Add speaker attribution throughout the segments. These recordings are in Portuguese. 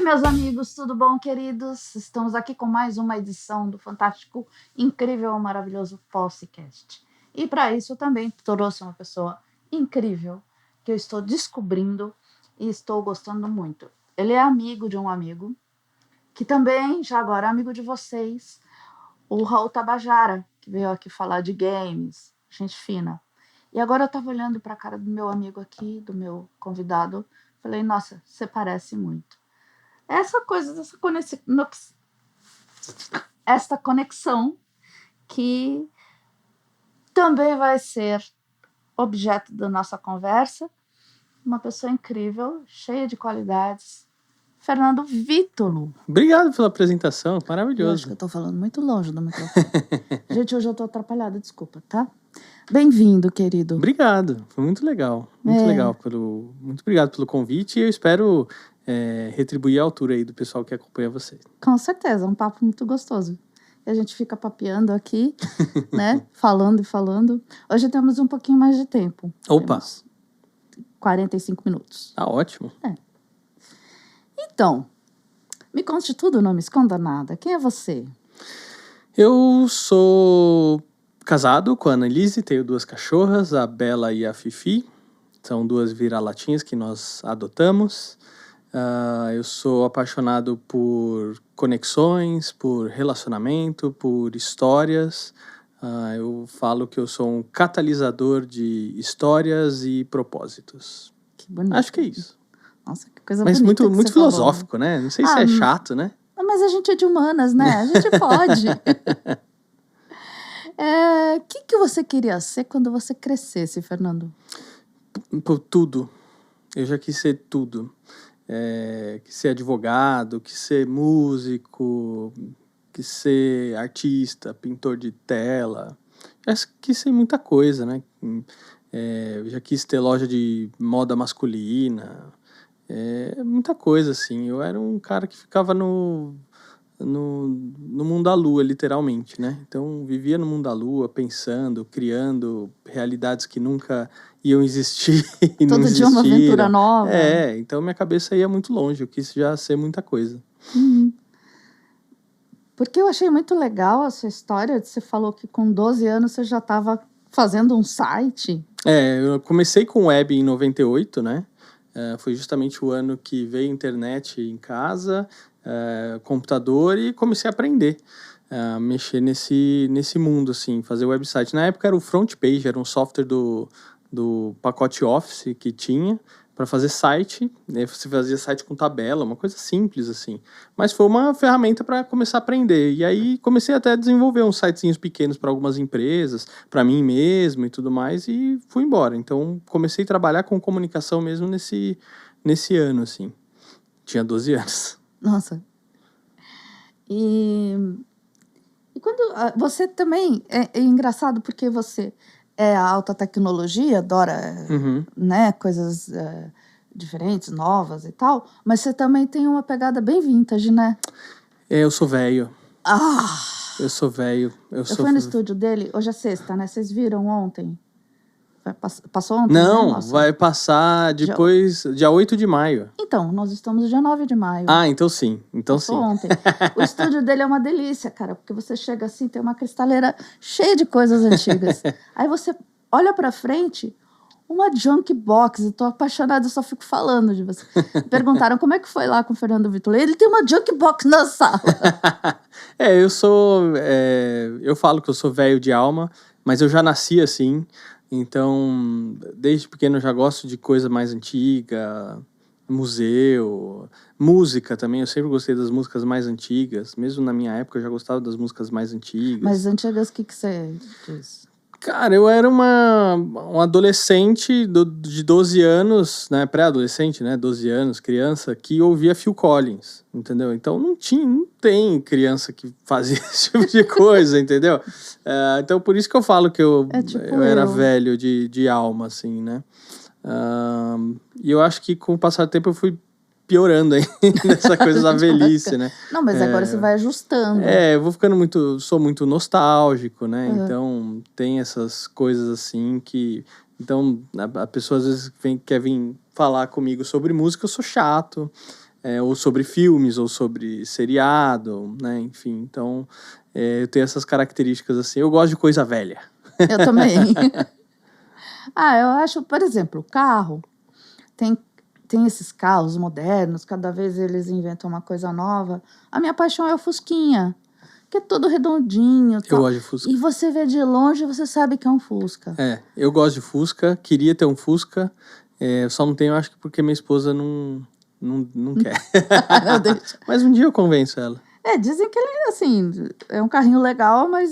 Speaker 1: Oi, meus amigos, tudo bom, queridos? Estamos aqui com mais uma edição do fantástico, incrível, maravilhoso podcast. E para isso eu também trouxe uma pessoa incrível que eu estou descobrindo e estou gostando muito. Ele é amigo de um amigo, que também, já agora, é amigo de vocês, o Raul Tabajara, que veio aqui falar de games, gente fina. E agora eu estava olhando para a cara do meu amigo aqui, do meu convidado, falei, nossa, você parece muito. Essa coisa esta conexão que também vai ser objeto da nossa conversa. Uma pessoa incrível, cheia de qualidades. Fernando Vítolo.
Speaker 2: Obrigado pela apresentação,
Speaker 1: Eu acho que
Speaker 2: maravilhoso.
Speaker 1: eu tô falando muito longe do microfone. Gente, hoje eu tô atrapalhada, desculpa, tá? Bem-vindo, querido.
Speaker 2: Obrigado, foi muito legal. Muito legal. Muito obrigado pelo convite e eu espero retribuir a altura aí do pessoal que acompanha você.
Speaker 1: Com certeza, um papo muito gostoso. E a gente fica papeando aqui, né? Falando e falando. Hoje temos um pouquinho mais de tempo.
Speaker 2: Opa!
Speaker 1: Temos 45 minutos.
Speaker 2: Ah, ótimo.
Speaker 1: Então, me conte tudo, não me esconda nada. Quem é você?
Speaker 2: Eu sou casado com a Annelise, tenho 2 cachorras, a Bela e a Fifi. São 2 vira-latinhas que nós adotamos. Eu sou apaixonado por conexões, por relacionamento, por histórias. Eu falo que eu sou um catalisador de histórias e propósitos.
Speaker 1: Que bonito.
Speaker 2: Acho que é isso.
Speaker 1: Nossa, que coisa
Speaker 2: Mas
Speaker 1: bonita.
Speaker 2: muito filosófico, né? Não sei se é chato, né?
Speaker 1: Mas a gente é de humanas, né? A gente pode. O que você queria ser quando você crescesse, Fernando?
Speaker 2: Por tudo. Eu já quis ser tudo. Quis ser advogado, quis ser músico, quis ser artista, pintor de tela. Já quis ser muita coisa, né? Já quis ter loja de moda masculina. Muita coisa, assim. Eu era um cara que ficava no mundo da lua, literalmente, né? Então, vivia no mundo da lua, pensando, criando realidades que nunca iam existir e não existiram.
Speaker 1: Todo dia uma aventura nova.
Speaker 2: Então minha cabeça ia muito longe, eu quis já ser muita coisa.
Speaker 1: Porque eu achei muito legal a sua história. Você falou que com 12 anos você já estava fazendo um site.
Speaker 2: Eu comecei com web em 98, né? Foi justamente o ano que veio a internet em casa, computador, e comecei a aprender a mexer nesse mundo, assim, fazer website. Na época era o FrontPage, era um software do pacote Office que tinha para fazer site, né? Você fazia site com tabela, uma coisa simples, assim. Mas foi uma ferramenta para começar a aprender. E aí comecei até a desenvolver uns sitezinhos pequenos para algumas empresas, para mim mesmo e tudo mais, e fui embora. Então comecei a trabalhar com comunicação mesmo nesse ano, assim. Tinha 12 anos.
Speaker 1: Nossa. E quando você também é engraçado porque você é a alta tecnologia, adora né, coisas diferentes, novas e tal, mas você também tem uma pegada bem vintage, né?
Speaker 2: Eu sou velho.
Speaker 1: Eu
Speaker 2: sou velho. Eu
Speaker 1: fui no estúdio dele, hoje é sexta, né? Vocês viram ontem? Passou ontem?
Speaker 2: Não,
Speaker 1: né?
Speaker 2: vai passar depois, dia 8 de maio.
Speaker 1: Então, nós estamos no dia 9 de maio.
Speaker 2: Então sim.
Speaker 1: Passou ontem. O estúdio dele é uma delícia, cara, porque você chega assim, tem uma cristaleira cheia de coisas antigas. Aí você olha pra frente, uma junk box. Eu tô apaixonada, eu só fico falando de você. Perguntaram como é que foi lá com o Fernando Vítolo. Ele tem uma junk box na sala.
Speaker 2: Eu falo que eu sou velho de alma, mas eu já nasci assim. Então, desde pequeno eu já gosto de coisa mais antiga, museu, música também. Eu sempre gostei das músicas mais antigas. Mesmo na minha época eu já gostava das músicas mais antigas.
Speaker 1: Mas antigas, o que você diz?
Speaker 2: Cara, eu era um adolescente de 12 anos, né, pré-adolescente, né, 12 anos, criança, que ouvia Phil Collins, entendeu? Então não tem criança que fazia esse tipo de coisa, entendeu? Então por isso que eu falo que eu era velho de alma, assim, né? E eu acho que com o passar do tempo eu fui piorando aí nessa coisa da velhice, né?
Speaker 1: Não, mas agora você vai ajustando.
Speaker 2: Eu vou ficando sou muito nostálgico, né? Então tem essas coisas assim que... Então a pessoa às vezes quer vir falar comigo sobre música, eu sou chato. ou sobre filmes, ou sobre seriado, né? Enfim, então eu tenho essas características assim. Eu gosto de coisa velha.
Speaker 1: Eu também. Eu acho, por exemplo, carro. Tem esses carros modernos, cada vez eles inventam uma coisa nova. A minha paixão é o Fusquinha, que é todo redondinho.
Speaker 2: Eu
Speaker 1: Tal.
Speaker 2: gosto de Fusca.
Speaker 1: E você vê de longe, você sabe que é um Fusca.
Speaker 2: Eu gosto de Fusca, queria ter um Fusca, só não tenho, acho que porque minha esposa não quer.
Speaker 1: Não deixa.
Speaker 2: Mas um dia eu convenço ela.
Speaker 1: Dizem que ele, assim, é um carrinho legal, mas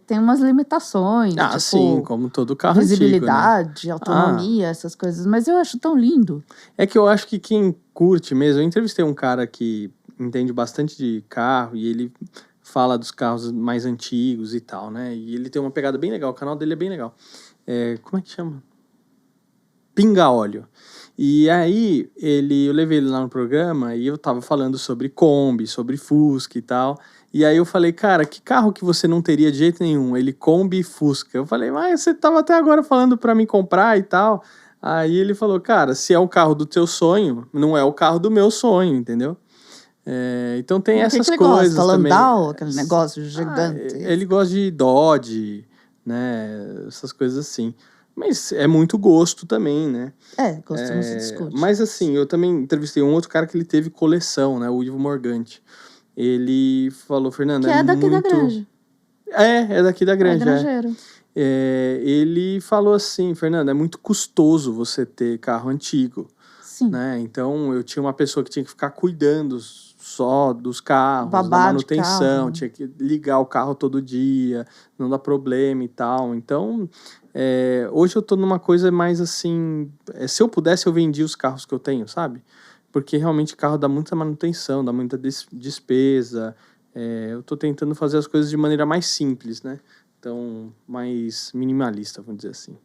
Speaker 1: tem umas limitações. Tipo,
Speaker 2: Sim, como todo carro
Speaker 1: visibilidade,
Speaker 2: antigo, né?
Speaker 1: autonomia, essas coisas. Mas eu acho tão lindo.
Speaker 2: É que eu acho que quem curte mesmo... Eu entrevistei um cara que entende bastante de carro e ele fala dos carros mais antigos e tal, né? E ele tem uma pegada bem legal, o canal dele é bem legal. Como é que chama? Pinga Óleo. E aí, eu levei ele lá no programa e eu tava falando sobre Kombi, sobre Fusca e tal. E aí eu falei, cara, que carro que você não teria de jeito nenhum? Ele, Kombi e Fusca. Eu falei, mas você tava até agora falando pra mim comprar e tal. Aí ele falou, cara, se é o carro do teu sonho, não é o carro do meu sonho, entendeu? Então tem essas coisas também.
Speaker 1: Landau, aquele negócio gigante.
Speaker 2: Ele gosta de Dodge, né? Essas coisas assim. Mas é muito gosto também, né?
Speaker 1: Gosto não se discute.
Speaker 2: Mas assim, eu também entrevistei um outro cara que ele teve coleção, né? O Ivo Morgante. Ele falou, Fernanda,
Speaker 1: que é daqui da Granja.
Speaker 2: É daqui da Granja.
Speaker 1: Granjeiro.
Speaker 2: Ele falou assim, Fernanda, é muito custoso você ter carro antigo.
Speaker 1: Sim.
Speaker 2: Né? Então, eu tinha uma pessoa que tinha que ficar cuidando só dos carros,
Speaker 1: Babá
Speaker 2: da manutenção,
Speaker 1: de carro.
Speaker 2: tinha que ligar o carro todo dia, não dá problema e tal. Então, hoje eu tô numa coisa mais assim... se eu pudesse, eu vendia os carros que eu tenho, sabe? Porque realmente o carro dá muita manutenção, dá muita despesa. Eu tô tentando fazer as coisas de maneira mais simples, né? Então, mais minimalista, vamos dizer assim.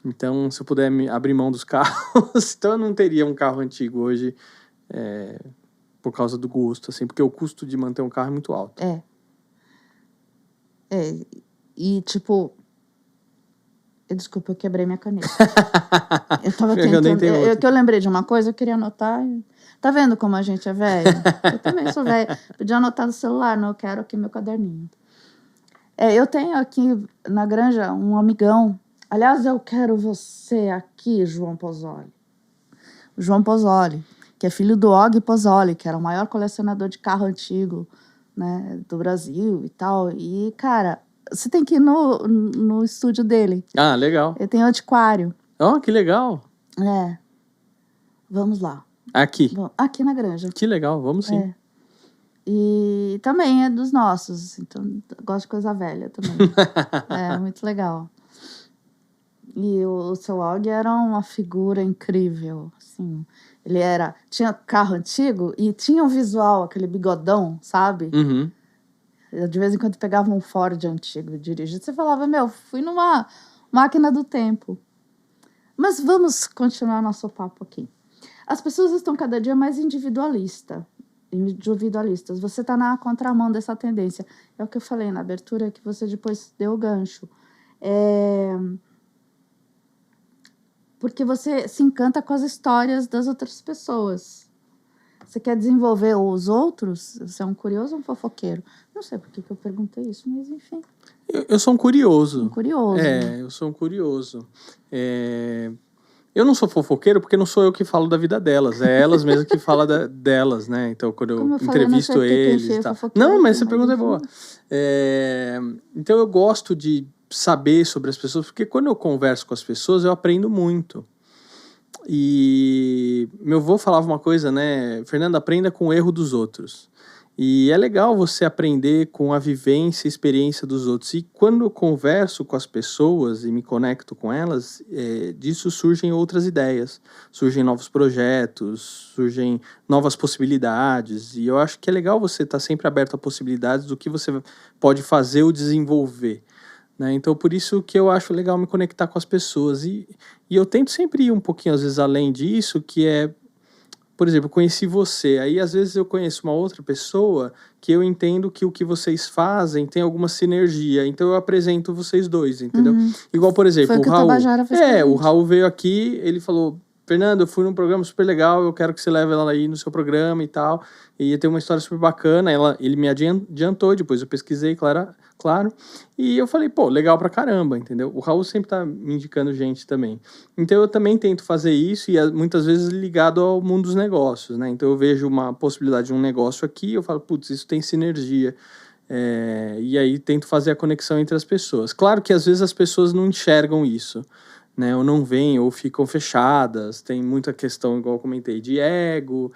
Speaker 2: Então, se eu puder abrir mão dos carros, então eu não teria um carro antigo hoje por causa do gosto, assim, porque o custo de manter um carro é muito alto.
Speaker 1: E, tipo... Desculpa, eu quebrei minha caneta. Eu tava tentando... que eu lembrei de uma coisa, eu queria anotar. Tá vendo como a gente é velho? Eu também sou velha. Podia anotar no celular, não, eu quero aqui meu caderninho. Eu tenho aqui na Granja um amigão. Aliás, eu quero você aqui, João Pozzoli. O João Pozzoli, que é filho do Og Pozzoli, que era o maior colecionador de carro antigo, né, do Brasil e tal. E, cara, você tem que ir no estúdio dele.
Speaker 2: Ah, legal.
Speaker 1: Ele tem um antiquário.
Speaker 2: Que legal.
Speaker 1: Vamos lá.
Speaker 2: Aqui?
Speaker 1: Aqui na Granja.
Speaker 2: Que legal, vamos sim.
Speaker 1: E também é dos nossos, então eu gosto de coisa velha também. Muito legal. E o seu Og era uma figura incrível, assim. Ele tinha carro antigo e tinha um visual, aquele bigodão, sabe?
Speaker 2: Uhum.
Speaker 1: Eu, de vez em quando, pegava um Ford antigo e dirigia. Você falava, fui numa máquina do tempo. Mas vamos continuar nosso papo aqui. As pessoas estão cada dia mais individualistas. Você está na contramão dessa tendência. É o que eu falei na abertura, que você depois deu o gancho. Porque você se encanta com as histórias das outras pessoas. Você quer desenvolver os outros? Você é um curioso ou um fofoqueiro? Não sei por que eu perguntei isso, mas enfim.
Speaker 2: Eu sou um curioso.
Speaker 1: Eu
Speaker 2: sou um curioso. Eu não sou fofoqueiro porque não sou eu que falo da vida delas. É elas mesmas que falam delas, né? Então, quando eu entrevisto eles e tal. Não, mas essa pergunta é boa. Então, eu gosto de saber sobre as pessoas, porque quando eu converso com as pessoas, eu aprendo muito. E meu avô falava uma coisa, né? Fernando, aprenda com o erro dos outros. E é legal você aprender com a vivência e experiência dos outros. E quando eu converso com as pessoas e me conecto com elas, disso surgem outras ideias, surgem novos projetos, surgem novas possibilidades. E eu acho que é legal você estar sempre aberto a possibilidades do que você pode fazer ou desenvolver. Né? Então, por isso que eu acho legal me conectar com as pessoas. E eu tento sempre ir um pouquinho, às vezes, além disso, que é... Por exemplo, eu conheci você, aí às vezes eu conheço uma outra pessoa que eu entendo que o que vocês fazem tem alguma sinergia, então eu apresento vocês dois, entendeu? Igual, por exemplo,
Speaker 1: o Raul.
Speaker 2: O Raul veio aqui, ele falou, Fernando, eu fui num programa super legal, eu quero que você leve ela aí no seu programa e tal. E ia ter uma história super bacana. Ele me adiantou, depois eu pesquisei, claro. E eu falei, pô, legal pra caramba, entendeu? O Raul sempre tá me indicando gente também. Então eu também tento fazer isso e muitas vezes ligado ao mundo dos negócios, né? Então eu vejo uma possibilidade de um negócio aqui, eu falo, putz, isso tem sinergia. E aí tento fazer a conexão entre as pessoas. Claro que às vezes as pessoas não enxergam isso, né? Ou não veem, ou ficam fechadas. Tem muita questão, igual eu comentei, de ego,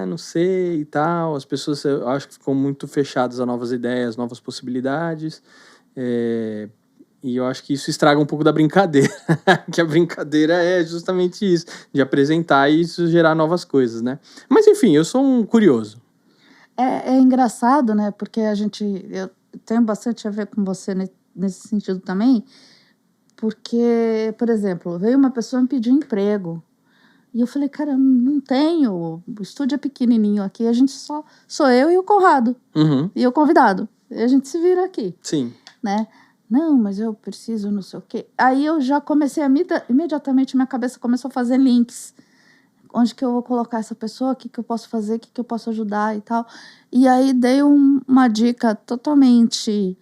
Speaker 2: não sei e tal. As pessoas, eu acho que ficam muito fechadas a novas ideias, novas possibilidades. E eu acho que isso estraga um pouco da brincadeira. Que a brincadeira é justamente isso, de apresentar e isso gerar novas coisas, né? Mas enfim, eu sou um curioso.
Speaker 1: É engraçado, né? Porque eu tenho bastante a ver com você nesse sentido também, porque, por exemplo, veio uma pessoa me pedir emprego. E eu falei, cara, não tenho. O estúdio é pequenininho aqui, a gente sou eu e o Conrado.
Speaker 2: Uhum.
Speaker 1: E o convidado. E a gente se vira aqui.
Speaker 2: Sim.
Speaker 1: Né? Não, mas eu preciso não sei o quê. Aí eu já comecei imediatamente minha cabeça começou a fazer links. Onde que eu vou colocar essa pessoa, o que que eu posso fazer, o que que eu posso ajudar e tal. E aí dei uma dica totalmente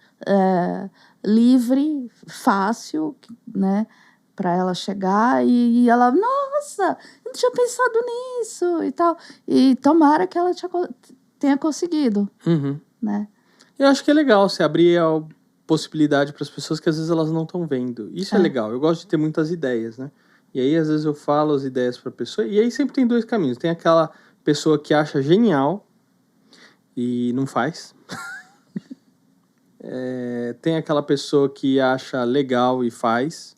Speaker 1: livre, fácil, né? Para ela chegar e ela, nossa, eu não tinha pensado nisso e tal. E tomara que ela tenha conseguido,
Speaker 2: Uhum.
Speaker 1: né?
Speaker 2: Eu acho que é legal você abrir a possibilidade para as pessoas que às vezes elas não estão vendo. Isso é legal. Eu gosto de ter muitas ideias, né? E aí, às vezes, eu falo as ideias para a pessoa. E aí sempre tem dois caminhos. Tem aquela pessoa que acha genial e não faz. Tem aquela pessoa que acha legal e faz.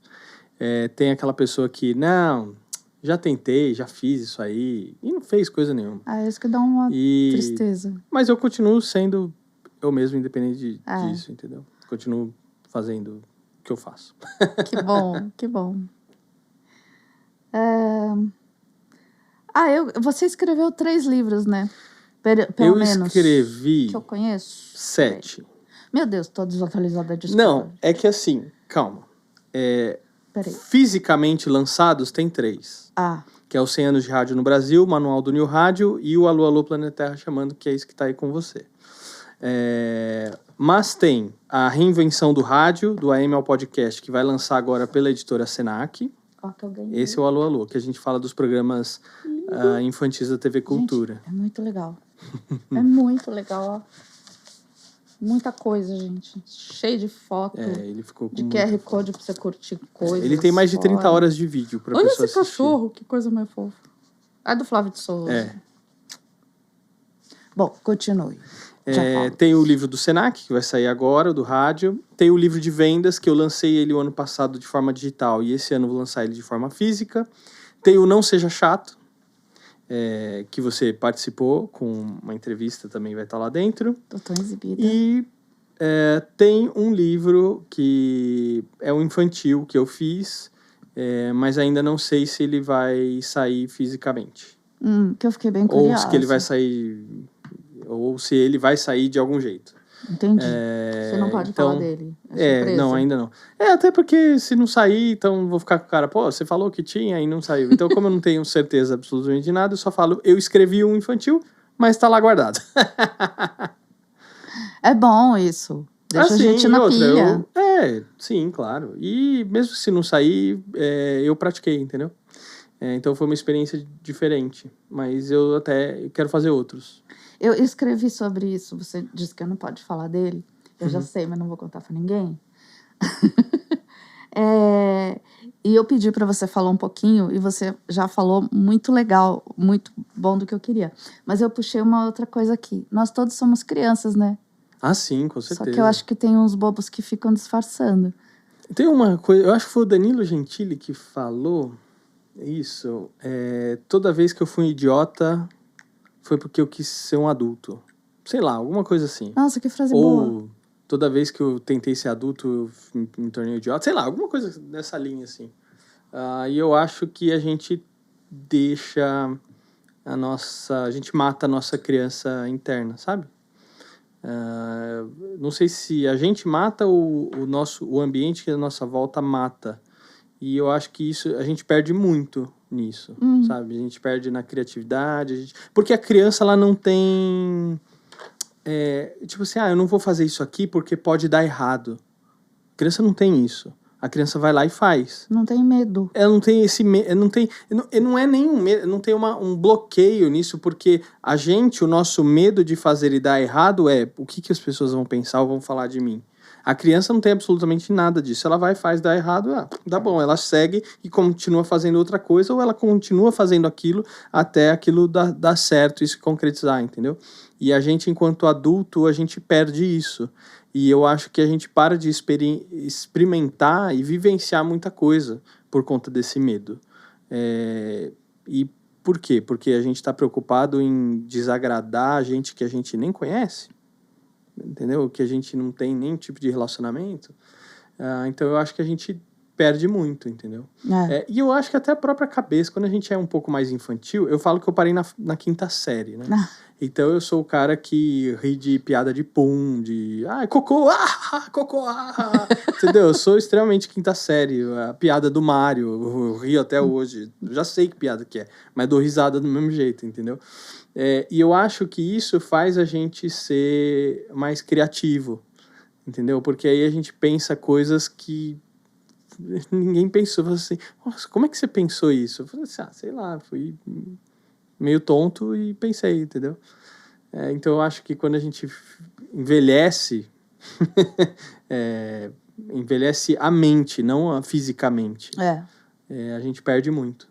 Speaker 2: Tem aquela pessoa que, não, já tentei, já fiz isso aí. E não fez coisa nenhuma.
Speaker 1: Isso que dá uma tristeza.
Speaker 2: Mas eu continuo sendo eu mesmo, independente disso, entendeu? Continuo fazendo o que eu faço.
Speaker 1: Que bom, que bom. Você escreveu 3 livros, né? Pelo menos.
Speaker 2: Eu escrevi
Speaker 1: que eu conheço.
Speaker 2: 7.
Speaker 1: Meu Deus, tô desatualizada de
Speaker 2: Não, é que assim, calma.
Speaker 1: Peraí.
Speaker 2: Fisicamente lançados tem 3. Que é o 100 anos de rádio no Brasil, o Manual do New Rádio e o Alô Alô Planeta Terra chamando, que é isso que tá aí com você. Mas tem a reinvenção do rádio, do AM ao podcast, que vai lançar agora pela editora Senac.
Speaker 1: Que eu ganhei.
Speaker 2: Esse é o Alô Alô, que a gente fala dos programas infantis da TV Cultura.
Speaker 1: Gente, é muito legal. É muito legal, ó. Muita coisa, gente. Cheio de foto.
Speaker 2: Ele ficou com
Speaker 1: de QR Code pra você curtir coisas.
Speaker 2: Ele tem mais de 30 horas de vídeo pra
Speaker 1: Olha
Speaker 2: pessoa
Speaker 1: esse
Speaker 2: assistir.
Speaker 1: cachorro, que coisa mais fofa. Do Flávio de Souza. Bom, continue.
Speaker 2: Tem o livro do Senac, que vai sair agora, do rádio. Tem o livro de vendas, que eu lancei ele o ano passado de forma digital. E esse ano eu vou lançar ele de forma física. Tem o Não Seja Chato, que você participou com uma entrevista, também vai estar lá dentro.
Speaker 1: Tô tão exibida.
Speaker 2: E tem um livro que é um infantil que eu fiz, mas ainda não sei se ele vai sair fisicamente.
Speaker 1: Que eu fiquei bem curiosa.
Speaker 2: Ou se ele vai sair, ou se ele vai sair de algum jeito.
Speaker 1: Entendi. Você não pode falar dele.
Speaker 2: Não, ainda não. Até porque se não sair, então vou ficar com o cara, pô, você falou que tinha e não saiu. Então, como eu não tenho certeza absolutamente de nada, eu só falo, eu escrevi um infantil, mas tá lá guardado.
Speaker 1: É bom isso. Deixa a gente na pilha.
Speaker 2: Sim, claro. E mesmo se não sair, eu pratiquei, entendeu? Então foi uma experiência diferente. Mas eu quero fazer outros.
Speaker 1: Eu escrevi sobre isso. Você disse que eu não pode falar dele. Eu já sei, mas não vou contar pra ninguém. E eu pedi pra você falar um pouquinho. E você já falou muito legal. Muito bom do que eu queria. Mas eu puxei uma outra coisa aqui. Nós todos somos crianças, né?
Speaker 2: Sim, com certeza.
Speaker 1: Só que eu acho que tem uns bobos que ficam disfarçando.
Speaker 2: Tem uma coisa... Eu acho que foi o Danilo Gentili que falou isso. Toda vez que eu fui um idiota, foi porque eu quis ser um adulto. Sei lá, alguma coisa assim.
Speaker 1: Nossa, que frase boa.
Speaker 2: Ou toda vez que eu tentei ser adulto, eu me tornei idiota. Sei lá, alguma coisa nessa linha, assim. E eu acho que a gente deixa a gente mata a nossa criança interna, sabe? Não sei se a gente mata ou o ambiente que a nossa volta mata. E eu acho que isso a gente perde muito nisso, sabe? A gente perde na criatividade, porque a criança ela não tem tipo assim, eu não vou fazer isso aqui porque pode dar errado. A criança não tem isso. A criança vai lá e faz.
Speaker 1: Não tem medo.
Speaker 2: Ela não tem esse medo, não é nenhum medo, não tem um bloqueio nisso, porque o nosso medo de fazer e dar errado é o que as pessoas vão pensar ou vão falar de mim. A criança não tem absolutamente nada disso. Ela vai, faz, dá errado, dá bom. Ela segue e continua fazendo outra coisa, ou ela continua fazendo aquilo até aquilo dar certo e se concretizar, entendeu? E a gente, enquanto adulto, a gente perde isso. E eu acho que a gente para de experimentar e vivenciar muita coisa por conta desse medo. E por quê? Porque a gente está preocupado em desagradar a gente que a gente nem conhece, entendeu? Que a gente não tem nenhum tipo de relacionamento. Então eu acho que a gente perde muito, entendeu? E eu acho que até a própria cabeça, quando a gente é um pouco mais infantil, eu falo que eu parei na 5ª série, né? Então eu sou o cara que ri de piada de pum, de cocô, cocô, entendeu? Eu sou extremamente 5ª série, a piada do Mario, eu rio até hoje, eu já sei que piada que é, mas dou risada do mesmo jeito, entendeu? E eu acho que isso faz a gente ser mais criativo, entendeu? Porque aí a gente pensa coisas que ninguém pensou. Falei assim, nossa, como é que você pensou isso? Eu falei assim, sei lá, fui meio tonto e pensei, entendeu? Então eu acho que quando a gente envelhece, envelhece a mente, não fisicamente, a gente perde muito.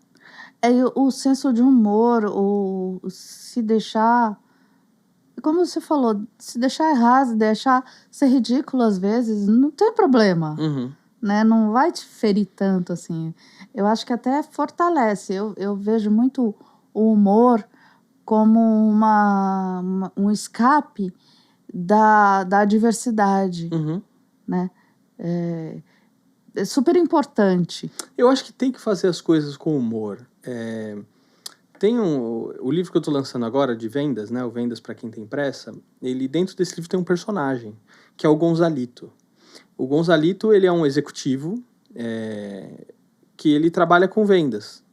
Speaker 1: O senso de humor, o se deixar, como você falou, se deixar errar, se deixar ser ridículo às vezes, não tem problema. Né? Não vai te ferir tanto assim. Eu acho que até fortalece. Eu vejo muito o humor como um escape da adversidade, né? É super importante.
Speaker 2: Eu acho que tem que fazer as coisas com humor. Tem o livro que eu estou lançando agora de vendas, né? O Vendas para Quem Tem Pressa. Dentro desse livro tem um personagem que é o Gonzalito. O Gonzalito, ele é um executivo que ele trabalha com vendas.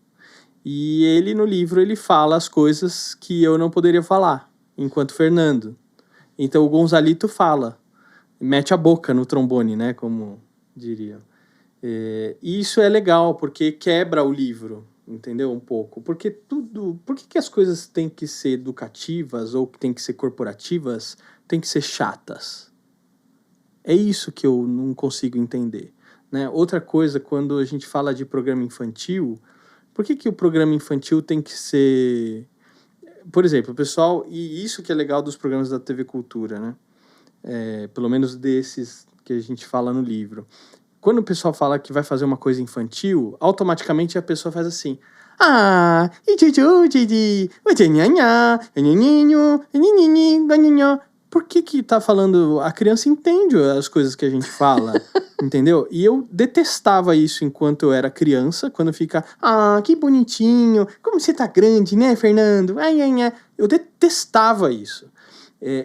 Speaker 2: E ele, no livro, ele fala as coisas que eu não poderia falar, enquanto Fernando. Então, o Gonzalito fala, mete a boca no trombone, né, como diriam. E isso é legal, porque quebra o livro, entendeu? Um pouco. Por que as coisas têm que ser educativas ou que têm que ser corporativas, têm que ser chatas? É isso que eu não consigo entender, né? Outra coisa, quando a gente fala de programa infantil, por que o programa infantil tem que ser... Por exemplo, o pessoal... E isso que é legal dos programas da TV Cultura, né? Pelo menos desses que a gente fala no livro. Quando o pessoal fala que vai fazer uma coisa infantil, automaticamente a pessoa faz assim... Por que tá falando... A criança entende as coisas que a gente fala, entendeu? E eu detestava isso enquanto eu era criança, quando fica... que bonitinho, como você tá grande, né, Fernando? Eu detestava isso.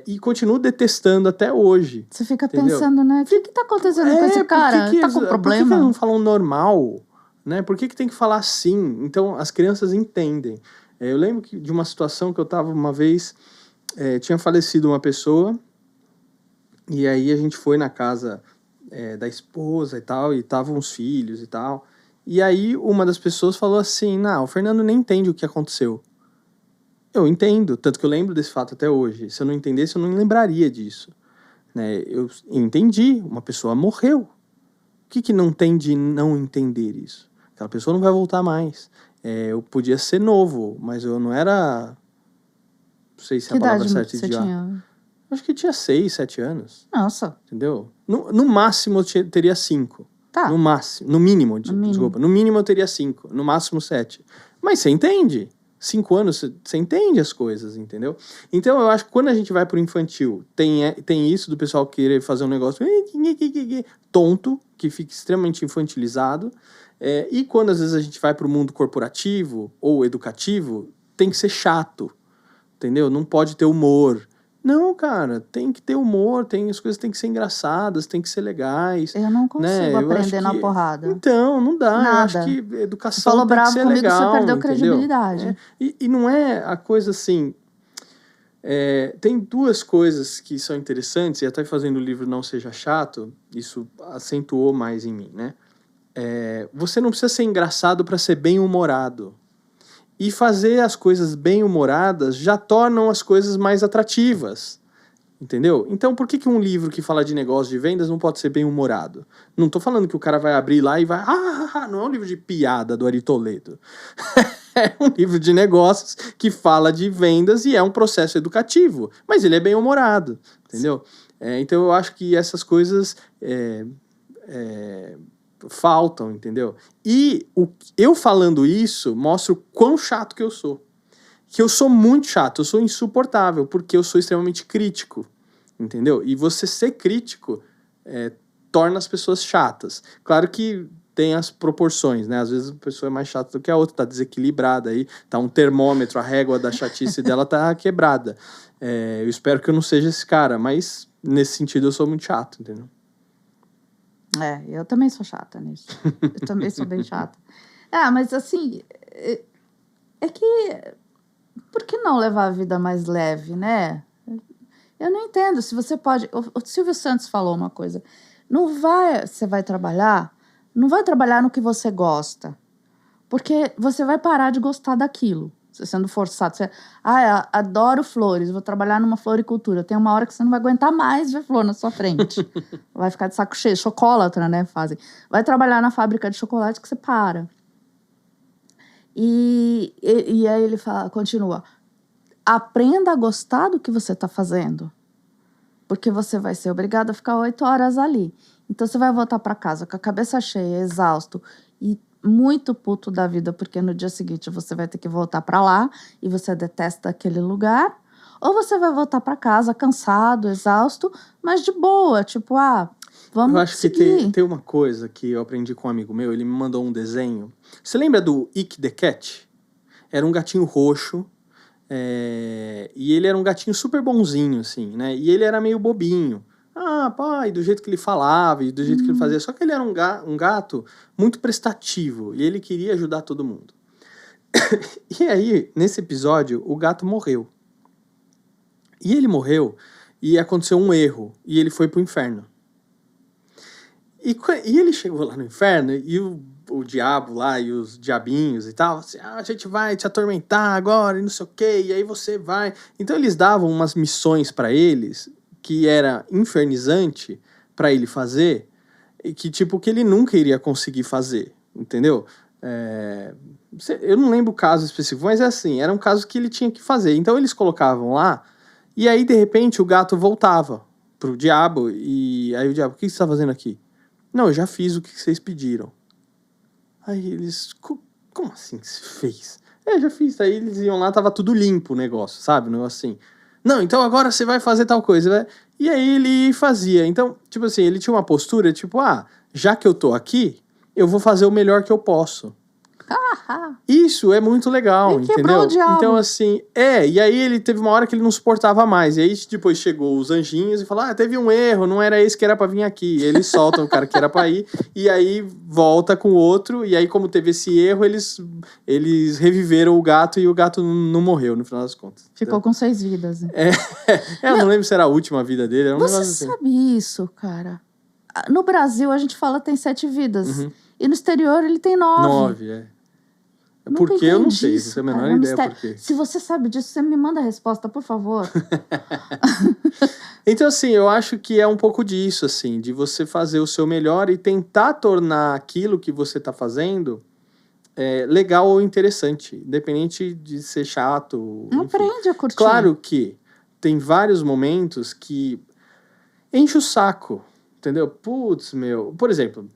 Speaker 2: E continuo detestando até hoje.
Speaker 1: Você fica
Speaker 2: entendeu?
Speaker 1: Pensando, né? O que tá acontecendo com esse cara? Tá com problema?
Speaker 2: Por que eles não falam normal? Né? Por que tem que falar assim? Então, as crianças entendem. Eu lembro de uma situação que eu tava uma vez... tinha falecido uma pessoa, e aí a gente foi na casa da esposa e tal, e estavam os filhos e tal, e aí uma das pessoas falou assim, não, o Fernando nem entende o que aconteceu. Eu entendo, tanto que eu lembro desse fato até hoje. Se eu não entendesse, eu não lembraria disso. Né? Eu entendi, uma pessoa morreu. O que não tem de não entender isso? Aquela pessoa não vai voltar mais. Eu podia ser novo, mas eu não era... Não sei se
Speaker 1: que
Speaker 2: a palavra
Speaker 1: idade
Speaker 2: certa
Speaker 1: você tinha?
Speaker 2: Acho que tinha 6, 7 anos.
Speaker 1: Nossa.
Speaker 2: Entendeu? No máximo eu teria 5.
Speaker 1: Tá.
Speaker 2: No máximo. No mínimo, desculpa. No mínimo eu teria 5. No máximo 7. Mas você entende. 5 anos, você entende as coisas, entendeu? Então eu acho que quando a gente vai pro infantil, tem isso do pessoal querer fazer um negócio tonto, que fica extremamente infantilizado. E quando às vezes a gente vai pro mundo corporativo ou educativo, tem que ser chato. Entendeu? Não pode ter humor. Não, cara, tem que ter humor, as coisas têm que ser engraçadas, tem que ser legais.
Speaker 1: Eu não consigo
Speaker 2: né? Eu acho
Speaker 1: aprender na
Speaker 2: que...
Speaker 1: porrada.
Speaker 2: Então, não dá. Eu acho
Speaker 1: Nada.
Speaker 2: que
Speaker 1: Você
Speaker 2: educação
Speaker 1: falou
Speaker 2: tem que
Speaker 1: bravo
Speaker 2: ser
Speaker 1: comigo, você
Speaker 2: legal,
Speaker 1: perdeu
Speaker 2: entendeu?
Speaker 1: credibilidade.
Speaker 2: E não é a coisa assim... tem duas coisas que são interessantes, e até fazendo o livro Não Seja Chato, isso acentuou mais em mim, né? Você não precisa ser engraçado para ser bem-humorado. E fazer as coisas bem-humoradas já tornam as coisas mais atrativas. Entendeu? Então, por que um livro que fala de negócio de vendas não pode ser bem-humorado? Não tô falando que o cara vai abrir lá e vai... não é um livro de piada do Ari Toledo. É um livro de negócios que fala de vendas e é um processo educativo. Mas ele é bem-humorado, entendeu? Então, eu acho que essas coisas faltam, entendeu? E eu falando isso mostra o quão chato que eu sou. Que eu sou muito chato, eu sou insuportável, porque eu sou extremamente crítico, entendeu? E você ser crítico torna as pessoas chatas. Claro que tem as proporções, né? Às vezes a pessoa é mais chata do que a outra, tá desequilibrada aí, tá um termômetro, a régua da chatice dela tá quebrada. Eu espero que eu não seja esse cara, mas nesse sentido eu sou muito chato, entendeu?
Speaker 1: Eu também sou chata nisso. Eu também sou bem chata. Mas assim, é que... Por que não levar a vida mais leve, né? Eu não entendo. Se você pode... O Silvio Santos falou uma coisa. Você vai trabalhar, não vai trabalhar no que você gosta. Porque você vai parar de gostar daquilo. Você sendo forçado. Adoro flores, vou trabalhar numa floricultura. Tem uma hora que você não vai aguentar mais ver flor na sua frente. Vai ficar de saco cheio. Chocolatra, né? Vai trabalhar na fábrica de chocolate que você para. E aí ele continua, aprenda a gostar do que você está fazendo, porque você vai ser obrigado a ficar 8 horas ali. Então você vai voltar para casa com a cabeça cheia, exausto e muito puto da vida, porque no dia seguinte você vai ter que voltar para lá e você detesta aquele lugar, ou você vai voltar para casa cansado, exausto, mas de boa, tipo, vamos
Speaker 2: Eu acho
Speaker 1: seguir.
Speaker 2: que tem uma coisa que eu aprendi com um amigo meu, ele me mandou um desenho. Você lembra do Ick the Cat? Era um gatinho roxo, e ele era um gatinho super bonzinho, assim, né? E ele era meio bobinho. Pai, do jeito que ele falava e do jeito que ele fazia. Só que ele era um gato muito prestativo e ele queria ajudar todo mundo. E aí, nesse episódio, o gato morreu. E ele morreu e aconteceu um erro e ele foi pro inferno. E ele chegou lá no inferno e o diabo lá e os diabinhos e tal, assim, a gente vai te atormentar agora e não sei o quê, e aí você vai... Então eles davam umas missões pra eles que era infernizante pra ele fazer e que tipo que ele nunca iria conseguir fazer, entendeu? Eu não lembro o caso específico, mas é assim, era um caso que ele tinha que fazer. Então eles colocavam lá e aí de repente o gato voltava pro diabo e aí o diabo, o que você tá fazendo aqui? Não, eu já fiz o que vocês pediram. Aí eles... Como assim que você fez? Já fiz. Aí eles iam lá, tava tudo limpo o negócio, sabe? Um negócio assim. Não, então agora você vai fazer tal coisa. E aí ele fazia. Então, tipo assim, ele tinha uma postura, tipo, já que eu tô aqui, eu vou fazer o melhor que eu posso. Isso é muito legal, entendeu? Então, assim, e aí ele teve uma hora que ele não suportava mais. E aí depois chegou os anjinhos e falou: teve um erro, não era esse que era pra vir aqui. E eles soltam o cara que era pra ir, e aí volta com o outro, e aí, como teve esse erro, eles reviveram o gato e o gato não morreu, no final das contas.
Speaker 1: Ficou com 6 vidas. Né?
Speaker 2: Eu não lembro se era a última vida dele. Era um
Speaker 1: Você
Speaker 2: negócio assim.
Speaker 1: sabe isso, cara? No Brasil, a gente fala tem 7 vidas. E no exterior, ele tem 9.
Speaker 2: 9, Por que eu não sei, não tenho a menor ideia por quê.
Speaker 1: Se você sabe disso, você me manda a resposta, por favor.
Speaker 2: Então, assim, eu acho que é um pouco disso, assim, de você fazer o seu melhor e tentar tornar aquilo que você tá fazendo legal ou interessante, independente de ser chato.
Speaker 1: Aprende a curtir.
Speaker 2: Claro que tem vários momentos que enche o saco, entendeu? Putz, por exemplo,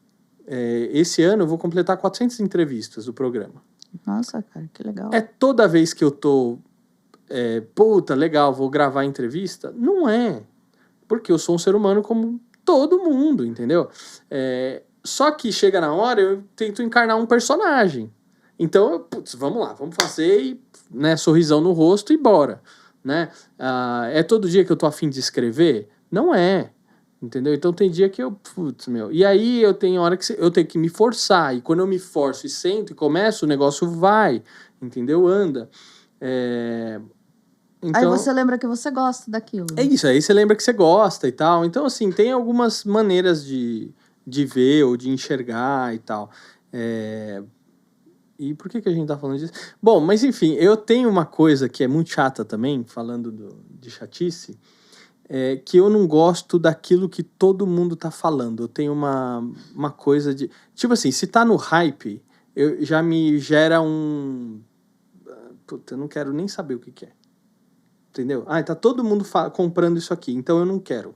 Speaker 2: esse ano eu vou completar 400 entrevistas do programa.
Speaker 1: Nossa, cara, que legal.
Speaker 2: Toda vez que eu tô... legal, vou gravar a entrevista? Não é. Porque eu sou um ser humano como todo mundo, entendeu? Só que chega na hora, eu tento encarnar um personagem. Então, vamos lá, vamos fazer, sorrisão no rosto e bora. né? É todo dia que eu tô a fim de escrever? Não é. Entendeu? Então tem dia que eu... Putz, meu... E aí eu tenho hora que eu tenho que me forçar. E quando eu me forço e sento e começo, o negócio vai. Entendeu? Anda. Então,
Speaker 1: aí você lembra que você gosta daquilo.
Speaker 2: É isso. Aí você lembra que você gosta e tal. Então, assim, tem algumas maneiras de ver ou de enxergar e tal. E por que a gente tá falando disso? Bom, mas enfim, eu tenho uma coisa que é muito chata também, falando de chatice, que eu não gosto daquilo que todo mundo tá falando. Eu tenho uma coisa de... Tipo assim, se tá no hype, já me gera um... Puta, eu não quero nem saber o que é. Entendeu? Tá todo mundo comprando isso aqui, então eu não quero.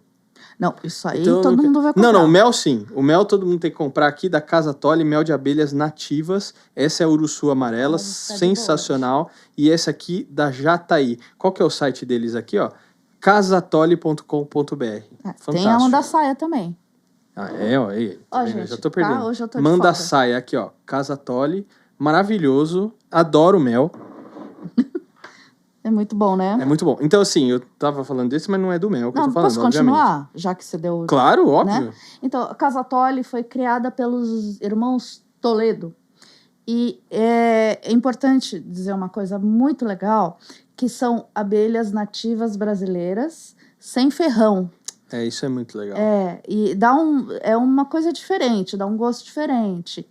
Speaker 1: Não, isso aí
Speaker 2: então,
Speaker 1: todo mundo vai comprar.
Speaker 2: Não, o mel sim. O mel todo mundo tem que comprar aqui da Casa Tolly, mel de abelhas nativas. Essa é a Uruçu amarela, sensacional. E esse aqui da Jataí. Qual que é o site deles aqui, ó? casatolly.com.br.
Speaker 1: Tem a Manda Saia também.
Speaker 2: Ó, aí.
Speaker 1: Gente,
Speaker 2: já tô perdendo.
Speaker 1: Hoje eu tô
Speaker 2: Manda Saia aqui, ó. Casa Tolly, maravilhoso. Adoro mel.
Speaker 1: É muito bom, né?
Speaker 2: É muito bom. Então, assim, eu tava falando desse, mas não é do mel que eu tô falando,
Speaker 1: posso continuar? Já que você deu...
Speaker 2: Claro, óbvio.
Speaker 1: Né? Então, a Casa Tolly foi criada pelos irmãos Toledo. E é importante dizer uma coisa muito legal, que são abelhas nativas brasileiras sem ferrão.
Speaker 2: Isso é muito legal.
Speaker 1: E é uma coisa diferente, dá um gosto diferente.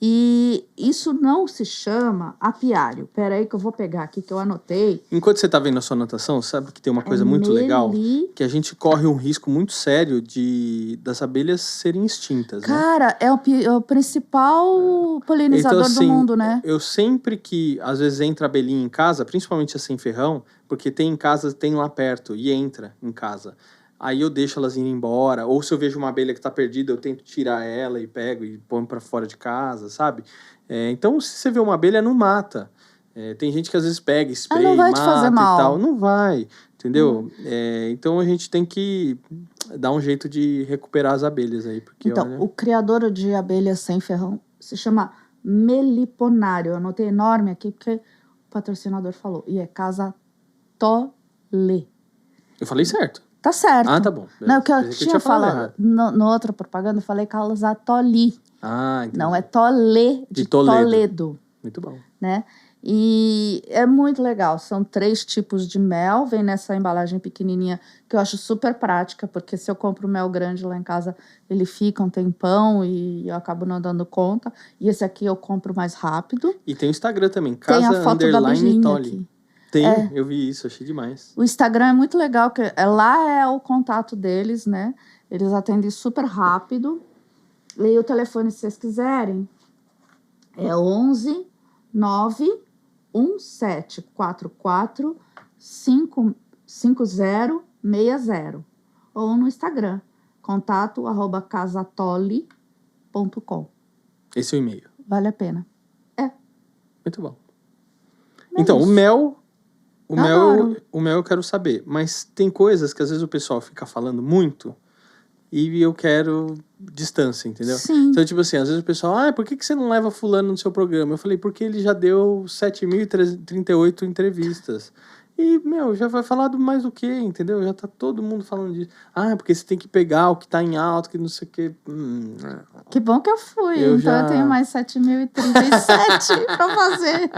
Speaker 1: E isso não se chama apiário. Pera aí que eu vou pegar aqui, que eu anotei.
Speaker 2: Enquanto você tá vendo a sua anotação, sabe que tem uma coisa muito legal? Que a gente corre um risco muito sério das abelhas serem extintas,
Speaker 1: Cara, né? É o principal polinizador
Speaker 2: então, assim,
Speaker 1: do mundo, né?
Speaker 2: Eu sempre que, às vezes, entra abelhinha em casa, principalmente a sem ferrão, porque tem em casa, tem lá perto, e entra em casa. Aí eu deixo elas irem embora, ou se eu vejo uma abelha que tá perdida, eu tento tirar ela e pego e ponho pra fora de casa, sabe? Então, se você vê uma abelha, não mata. Tem gente que às vezes pega, espreia, mata e tal. Não vai, entendeu? Então a gente tem que dar um jeito de recuperar as abelhas aí. Porque,
Speaker 1: então, o criador de abelhas sem ferrão se chama Meliponário. Eu anotei enorme aqui porque o patrocinador falou. E é Casa Tolly.
Speaker 2: Eu falei certo.
Speaker 1: Tá certo.
Speaker 2: Tá bom.
Speaker 1: Não, o que eu tinha falado no outra propaganda, eu falei Casa Tolly.
Speaker 2: Entendi.
Speaker 1: Não, é Tolé de Toledo.
Speaker 2: Muito bom.
Speaker 1: Né? E é muito legal. São 3 tipos de mel. Vem nessa embalagem pequenininha que eu acho super prática, porque se eu compro mel grande lá em casa, ele fica um tempão e eu acabo não dando conta. E esse aqui eu compro mais rápido.
Speaker 2: E tem o Instagram também, Casa
Speaker 1: tem a foto da
Speaker 2: Tolly. Tem, eu vi isso, achei demais.
Speaker 1: O Instagram é muito legal, porque lá é o contato deles, né? Eles atendem super rápido. E o telefone, se vocês quiserem, é 11 91744 5060. Ou no Instagram, contato@casatolly.com.
Speaker 2: Esse é o e-mail.
Speaker 1: Vale a pena.
Speaker 2: Muito bom. Então, o mel eu quero saber. Mas tem coisas que às vezes o pessoal fica falando muito e eu quero distância, entendeu?
Speaker 1: Sim.
Speaker 2: Então, tipo assim, às vezes o pessoal, por que você não leva fulano no seu programa? Eu falei, porque ele já deu 7.038 entrevistas. E, já vai falar do mais do que, entendeu? Já tá todo mundo falando disso. Porque você tem que pegar o que tá em alto, que não sei o que.
Speaker 1: Que bom que eu fui. Eu tenho mais 7.037 pra fazer.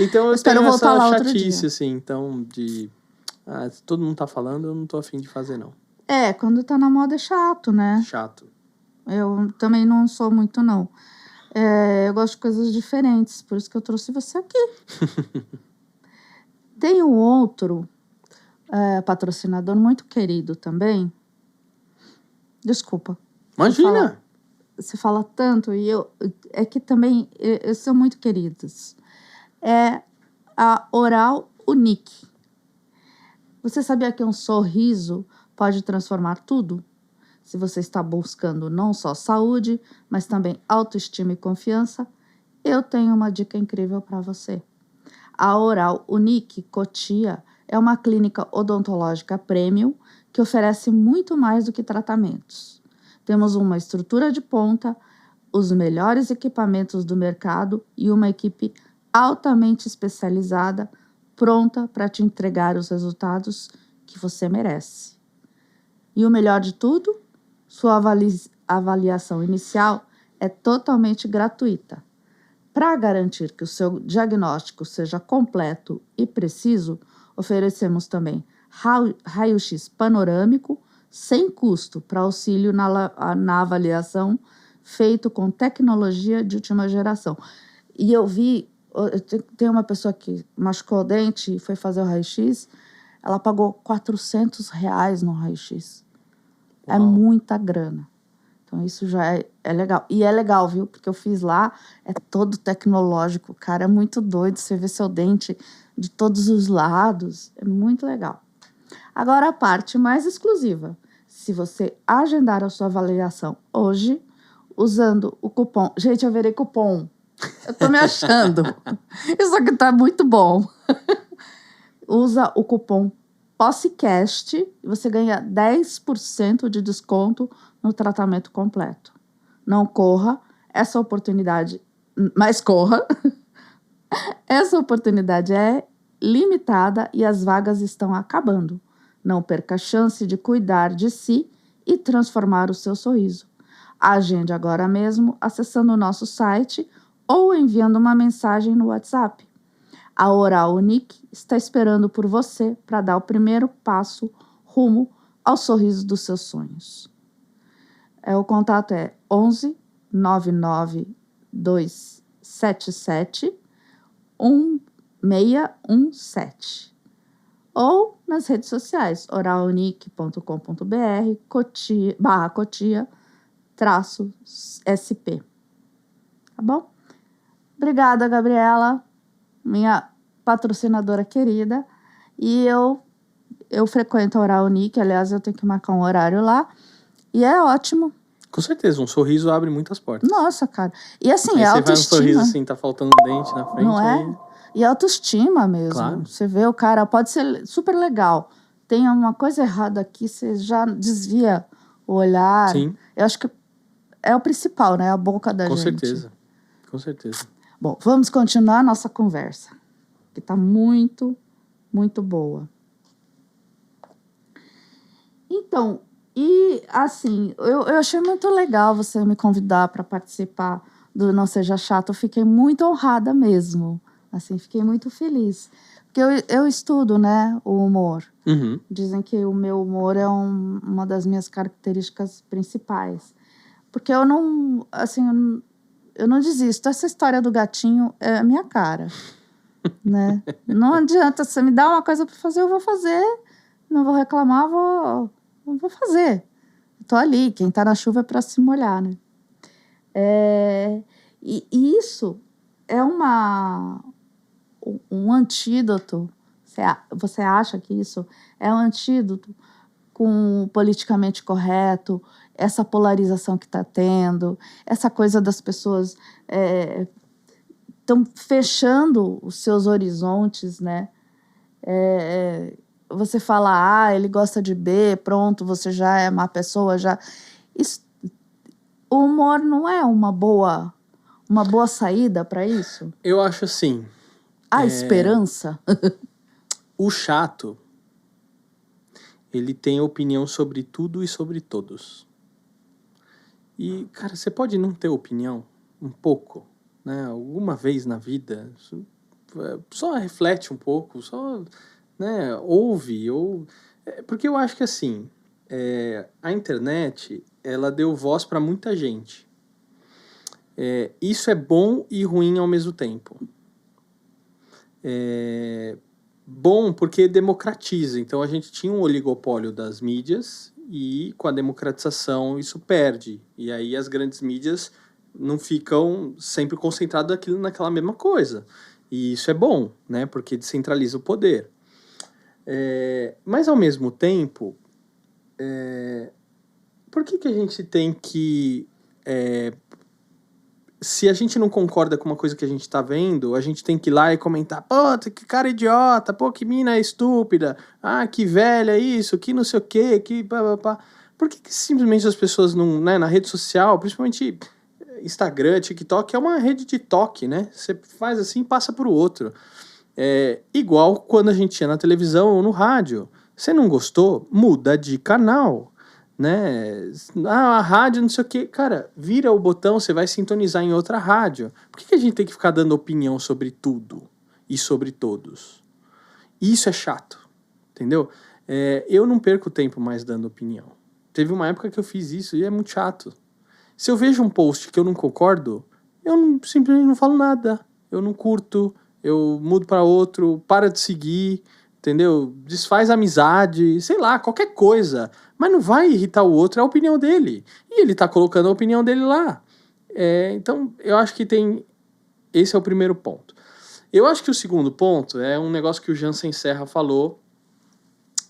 Speaker 2: Então eu tenho essa chatice, assim, então, se todo mundo tá falando, eu não tô afim de fazer, não.
Speaker 1: Quando tá na moda é chato, né?
Speaker 2: Chato.
Speaker 1: Eu também não sou muito, não. Eu gosto de coisas diferentes, por isso que eu trouxe você aqui. Tem um outro patrocinador muito querido também. Desculpa.
Speaker 2: Imagina!
Speaker 1: Você fala tanto, e é que também são muito queridos. É a Oral Unique. Você sabia que um sorriso pode transformar tudo? Se você está buscando não só saúde, mas também autoestima e confiança, eu tenho uma dica incrível para você. A Oral Unique Cotia é uma clínica odontológica premium que oferece muito mais do que tratamentos. Temos uma estrutura de ponta, os melhores equipamentos do mercado e uma equipe altamente especializada, pronta para te entregar os resultados que você merece. E o melhor de tudo, sua avaliação inicial é totalmente gratuita. Para garantir que o seu diagnóstico seja completo e preciso, oferecemos também raio-x panorâmico sem custo para auxílio na avaliação, feito com tecnologia de última geração. E eu vi, tem uma pessoa que machucou o dente e foi fazer o raio-x, ela pagou R$400 no raio-x. É muita grana. Então, isso já é legal. E é legal, viu? Porque eu fiz lá, é todo tecnológico. Cara, é muito doido. Você vê seu dente de todos os lados. É muito legal. Agora, a parte mais exclusiva. Se você agendar a sua avaliação hoje, usando o cupom... Gente, eu virei cupom. Eu tô me achando. Isso aqui tá muito bom. Usa o cupom POSSECAST e você ganha 10% de desconto no tratamento completo. Não corra essa oportunidade, mas corra. Essa oportunidade é limitada e as vagas estão acabando. Não perca a chance de cuidar de si e transformar o seu sorriso. Agende agora mesmo acessando o nosso site ou enviando uma mensagem no WhatsApp. A Oral Unique está esperando por você para dar o primeiro passo rumo ao sorriso dos seus sonhos. O contato é 11 99 277 1617 ou nas redes sociais oralunique.com.br /cotia-sp. Tá bom? Obrigada, Gabriela, minha patrocinadora querida. E eu frequento a Oral Unique, aliás, eu tenho que marcar um horário lá. E é ótimo.
Speaker 2: Com certeza, um sorriso abre muitas portas.
Speaker 1: Nossa, cara. E assim,
Speaker 2: aí
Speaker 1: é
Speaker 2: você
Speaker 1: autoestima.
Speaker 2: Vai um sorriso assim, tá faltando um dente na frente.
Speaker 1: Não é?
Speaker 2: Aí...
Speaker 1: E autoestima mesmo.
Speaker 2: Claro.
Speaker 1: Você vê o cara, pode ser super legal. Tem uma coisa errada aqui, você já desvia o olhar.
Speaker 2: Sim.
Speaker 1: Eu acho que é o principal, né? A boca da
Speaker 2: gente. Com certeza.
Speaker 1: Bom, vamos continuar a nossa conversa, que tá muito, muito boa. Então, e assim, eu achei muito legal você me convidar para participar do Não Seja Chato. Eu fiquei muito honrada mesmo. Assim, fiquei muito feliz. Porque eu estudo, né, o humor.
Speaker 2: Uhum.
Speaker 1: Dizem que o meu humor é uma das minhas características principais. Porque eu não desisto. Essa história do gatinho é a minha cara. Né? Não adianta, você me dá uma coisa para fazer, eu vou fazer. Não vou reclamar, vou fazer. Tô ali, quem tá na chuva é para se molhar, né? E isso é um antídoto. Você acha que isso é um antídoto com o politicamente correto, essa polarização que está tendo, essa coisa das pessoas estão fechando os seus horizontes, né? Você fala A, ele gosta de B, pronto, você já é má pessoa, já... O humor não é uma boa saída para isso?
Speaker 2: Eu acho assim...
Speaker 1: Há esperança?
Speaker 2: O chato, ele tem opinião sobre tudo e sobre todos. E, cara, você pode não ter opinião um pouco, né? Alguma vez na vida, só reflete um pouco, só... né, ouve, porque eu acho que assim, a internet, ela deu voz para muita gente. Isso é bom e ruim ao mesmo tempo. Bom porque democratiza, então a gente tinha um oligopólio das mídias e com a democratização isso perde, e aí as grandes mídias não ficam sempre concentradas naquela mesma coisa, e isso é bom, né, porque descentraliza o poder. Mas ao mesmo tempo, por que a gente tem que... se a gente não concorda com uma coisa que a gente tá vendo, a gente tem que ir lá e comentar, pô, que cara idiota, pô, que mina estúpida, que velha isso, que não sei o quê, que pá. Por que simplesmente as pessoas não, né, na rede social, principalmente Instagram, TikTok, é uma rede de toque, né? Você faz assim e passa pro outro. Igual quando a gente ia na televisão ou no rádio. Você não gostou? Muda de canal, né? A rádio não sei o quê. Cara, vira o botão, você vai sintonizar em outra rádio. Por que a gente tem que ficar dando opinião sobre tudo e sobre todos? Isso é chato, entendeu? Eu não perco tempo mais dando opinião. Teve uma época que eu fiz isso e é muito chato. Se eu vejo um post que eu não concordo, simplesmente não falo nada. Eu não curto, eu mudo para outro, para de seguir, entendeu? Desfaz a amizade, sei lá, qualquer coisa. Mas não vai irritar o outro, é a opinião dele. E ele tá colocando a opinião dele lá. Então, eu acho que esse é o primeiro ponto. Eu acho que o segundo ponto é um negócio que o Jansen Serra falou,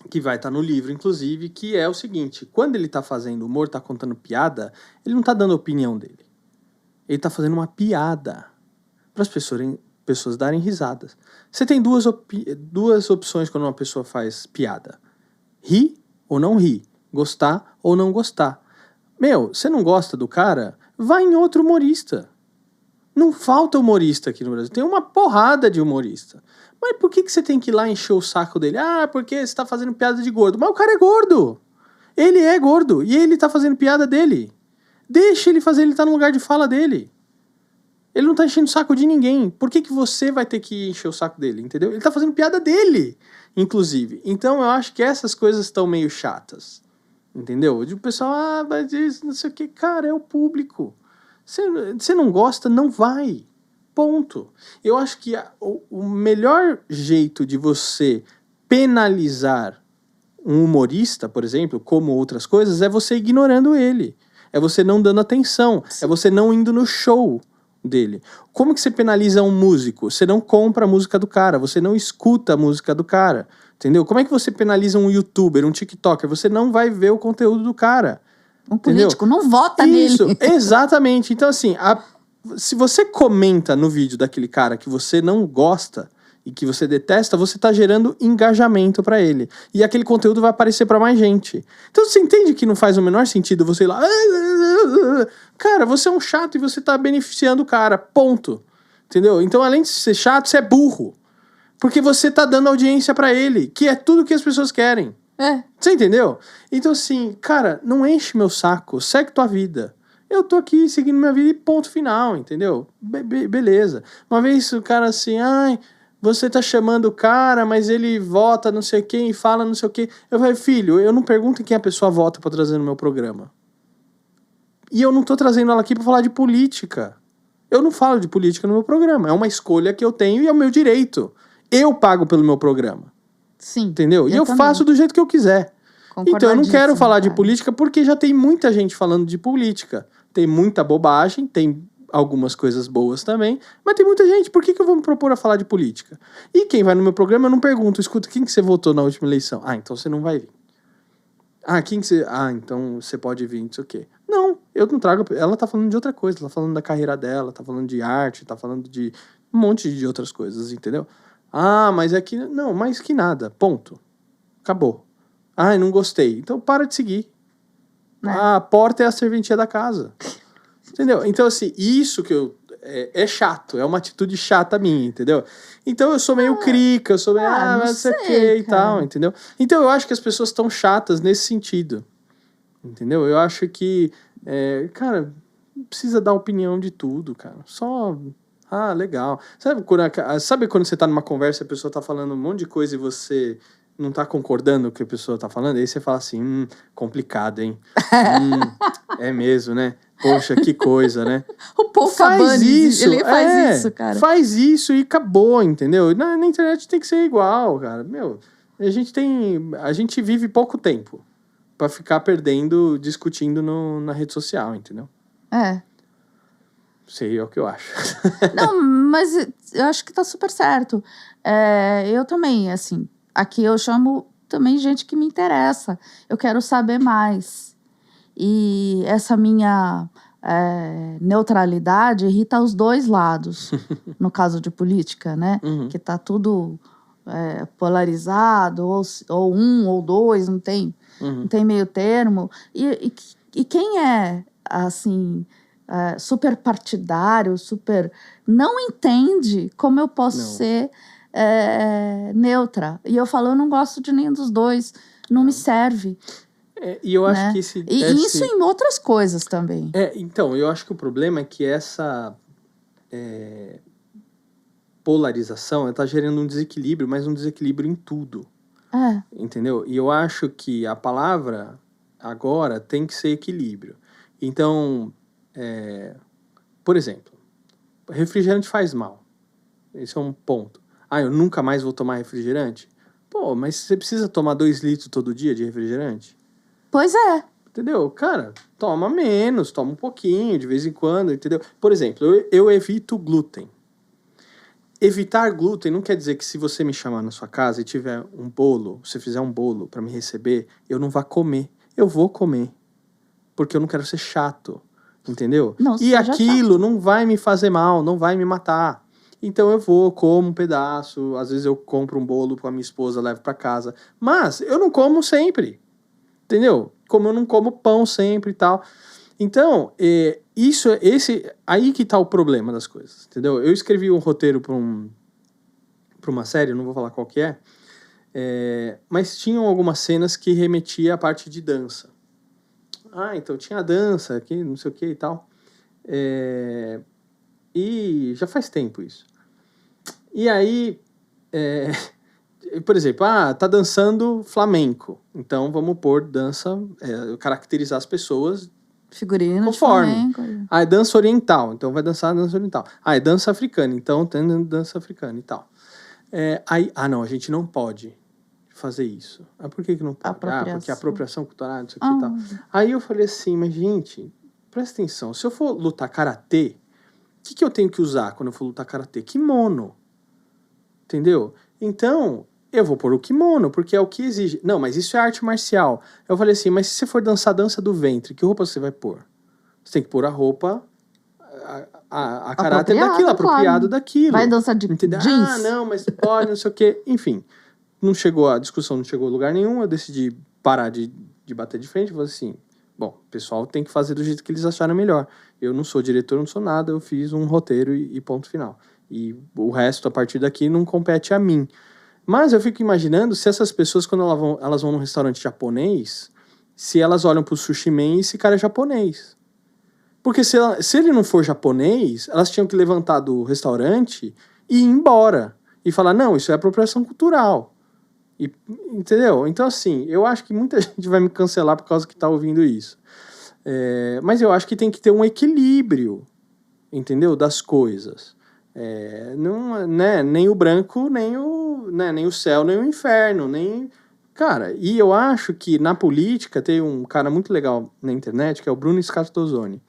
Speaker 2: que vai estar no livro, inclusive, que é o seguinte: quando ele tá fazendo humor, tá contando piada, ele não tá dando a opinião dele. Ele tá fazendo uma piada para as pessoas darem risadas. Você tem duas opções quando uma pessoa faz piada: rir ou não rir, gostar ou não gostar. Você não gosta do cara? Vai em outro humorista. Não falta humorista aqui no Brasil. Tem uma porrada de humorista. Mas por que você tem que ir lá encher o saco dele? Porque você tá fazendo piada de gordo. Mas o cara é gordo. Ele é gordo. E ele tá fazendo piada dele. Deixa ele fazer, ele tá no lugar de fala dele. Ele não tá enchendo o saco de ninguém. Por que você vai ter que encher o saco dele, entendeu? Ele tá fazendo piada dele, inclusive. Então eu acho que essas coisas estão meio chatas. Entendeu? O pessoal, mas isso, não sei o que. Cara, é o público. Você não gosta, não vai. Ponto. Eu acho que o melhor jeito de você penalizar um humorista, por exemplo, como outras coisas, é você ignorando ele. É você não dando atenção. Sim. É você não indo no show dele. Como que você penaliza um músico? Você não compra a música do cara, você não escuta a música do cara, entendeu? Como é que você penaliza um youtuber, um tiktoker? Você não vai ver o conteúdo do cara.
Speaker 1: Um político não vota
Speaker 2: Isso,
Speaker 1: nele.
Speaker 2: Exatamente. Então, assim, se você comenta no vídeo daquele cara que você não gosta e que você detesta, você tá gerando engajamento pra ele. E aquele conteúdo vai aparecer pra mais gente. Então você entende que não faz o menor sentido você ir lá... Cara, você é um chato e você tá beneficiando o cara. Ponto. Entendeu? Então, além de ser chato, você é burro. Porque você tá dando audiência pra ele, que é tudo que as pessoas querem. Você entendeu? Então, assim, cara, não enche meu saco. Segue tua vida. Eu tô aqui seguindo minha vida e ponto final, entendeu? Beleza. Uma vez o cara assim, você tá chamando o cara, mas ele vota não sei quem e fala não sei o quê. Eu falei, filho, eu não pergunto quem a pessoa vota pra trazer no meu programa. E eu não tô trazendo ela aqui pra falar de política. Eu não falo de política no meu programa. É uma escolha que eu tenho e é o meu direito. Eu pago pelo meu programa.
Speaker 1: Sim.
Speaker 2: Entendeu? E eu faço do jeito que eu quiser. Então eu não quero falar de política porque já tem muita gente falando de política. Tem muita bobagem, tem algumas coisas boas também, mas tem muita gente. Por que eu vou me propor a falar de política? E quem vai no meu programa, eu não pergunto, escuta, quem que você votou na última eleição? Então você não vai vir. Quem que você... então você pode vir, não sei o quê. Não, eu não trago... Ela tá falando de outra coisa, ela tá falando da carreira dela, tá falando de arte, tá falando de um monte de outras coisas, entendeu? Mas é que... Não, mais que nada, ponto. Acabou. Não gostei. Então para de seguir. A porta é a serventia da casa. Entendeu? Então, assim, isso que é chato. É uma atitude chata minha, entendeu? Então eu sou meio crica, eu sou meio, não sei o que e tal, entendeu? Então eu acho que as pessoas estão chatas nesse sentido. Entendeu? Eu acho que, cara, não precisa dar opinião de tudo, cara. Só... legal. Sabe quando você tá numa conversa e a pessoa tá falando um monte de coisa e você... não tá concordando com o que a pessoa tá falando, aí você fala assim, complicado, hein? É mesmo, né? Poxa, que coisa, né?
Speaker 1: O Paul Cabanes, ele faz isso, cara.
Speaker 2: Faz isso e acabou, entendeu? Na internet tem que ser igual, cara. A gente vive pouco tempo pra ficar discutindo na rede social, entendeu? Sei, é o que eu acho.
Speaker 1: Não, mas eu acho que tá super certo. Eu também, assim... Aqui eu chamo também gente que me interessa. Eu quero saber mais. E essa minha neutralidade irrita os dois lados. No caso de política, né?
Speaker 2: Uhum.
Speaker 1: Que tá tudo polarizado, ou um ou dois, não tem meio termo. E quem é, assim, super partidário, super... não entende como eu posso ser... neutra. E eu falo, eu não gosto de nenhum dos dois, não me serve.
Speaker 2: E eu acho
Speaker 1: né?
Speaker 2: que
Speaker 1: Isso em outras coisas também.
Speaker 2: Então, eu acho que o problema é que essa polarização está gerando um desequilíbrio, mas um desequilíbrio em tudo. Entendeu? E eu acho que a palavra agora tem que ser equilíbrio. Então, por exemplo, refrigerante faz mal. Esse é um ponto. Eu nunca mais vou tomar refrigerante? Pô, mas você precisa tomar 2 litros todo dia de refrigerante?
Speaker 1: Pois é.
Speaker 2: Entendeu? Cara, toma menos, toma um pouquinho, de vez em quando, entendeu? Por exemplo, eu evito glúten. Evitar glúten não quer dizer que se você me chamar na sua casa e tiver um bolo, você fizer um bolo para me receber, eu não vá comer. Eu vou comer. Porque eu não quero ser chato, entendeu?
Speaker 1: Não,
Speaker 2: e aquilo não vai me fazer mal, não vai me matar. Então eu vou, como um pedaço, às vezes eu compro um bolo com a minha esposa, levo para casa. Mas eu não como sempre, entendeu? Como eu não como pão sempre e tal. Então, aí que tá o problema das coisas, entendeu? Eu escrevi um roteiro para uma série, não vou falar qual que mas tinham algumas cenas que remetia à parte de dança. Então tinha a dança aqui, não sei o que e tal. E já faz tempo isso. E aí, por exemplo, tá dançando flamenco. Então vamos pôr dança, caracterizar as pessoas
Speaker 1: figurino
Speaker 2: conforme. É dança oriental, então vai dançar dança oriental. É dança africana, então tem dança africana e tal. Não, a gente não pode fazer isso. Por que não pode? Porque é apropriação cultural, não sei o que e tal. Aí eu falei assim, mas gente, presta atenção, se eu for lutar karatê, o que eu tenho que usar quando eu for lutar karatê? Kimono. Entendeu? Então, eu vou pôr o kimono, porque é o que exige. Não, mas isso é arte marcial. Eu falei assim, mas se você for dançar dança do ventre, que roupa você vai pôr? Você tem que pôr a roupa, a caráter daquilo, apropriado daquilo.
Speaker 1: Vai dançar de jeans.
Speaker 2: Não, mas pode, não sei o quê. Enfim, a discussão não chegou a lugar nenhum, eu decidi parar de bater de frente, falei assim, bom, o pessoal tem que fazer do jeito que eles acharem melhor. Eu não sou diretor, não sou nada, eu fiz um roteiro e ponto final. E o resto, a partir daqui, não compete a mim. Mas eu fico imaginando se essas pessoas, quando elas vão num restaurante japonês, se elas olham pro sushi man e esse cara é japonês. Porque se ele não for japonês, elas tinham que levantar do restaurante e ir embora. E falar, não, isso é apropriação cultural. Entendeu? Então, assim, eu acho que muita gente vai me cancelar por causa que tá ouvindo isso. Mas eu acho que tem que ter um equilíbrio, entendeu? Das coisas. Não, né? Nem o branco, nem o céu, nem o inferno, Cara, e eu acho que na política tem um cara muito legal na internet, que é o Bruno Scartozoni.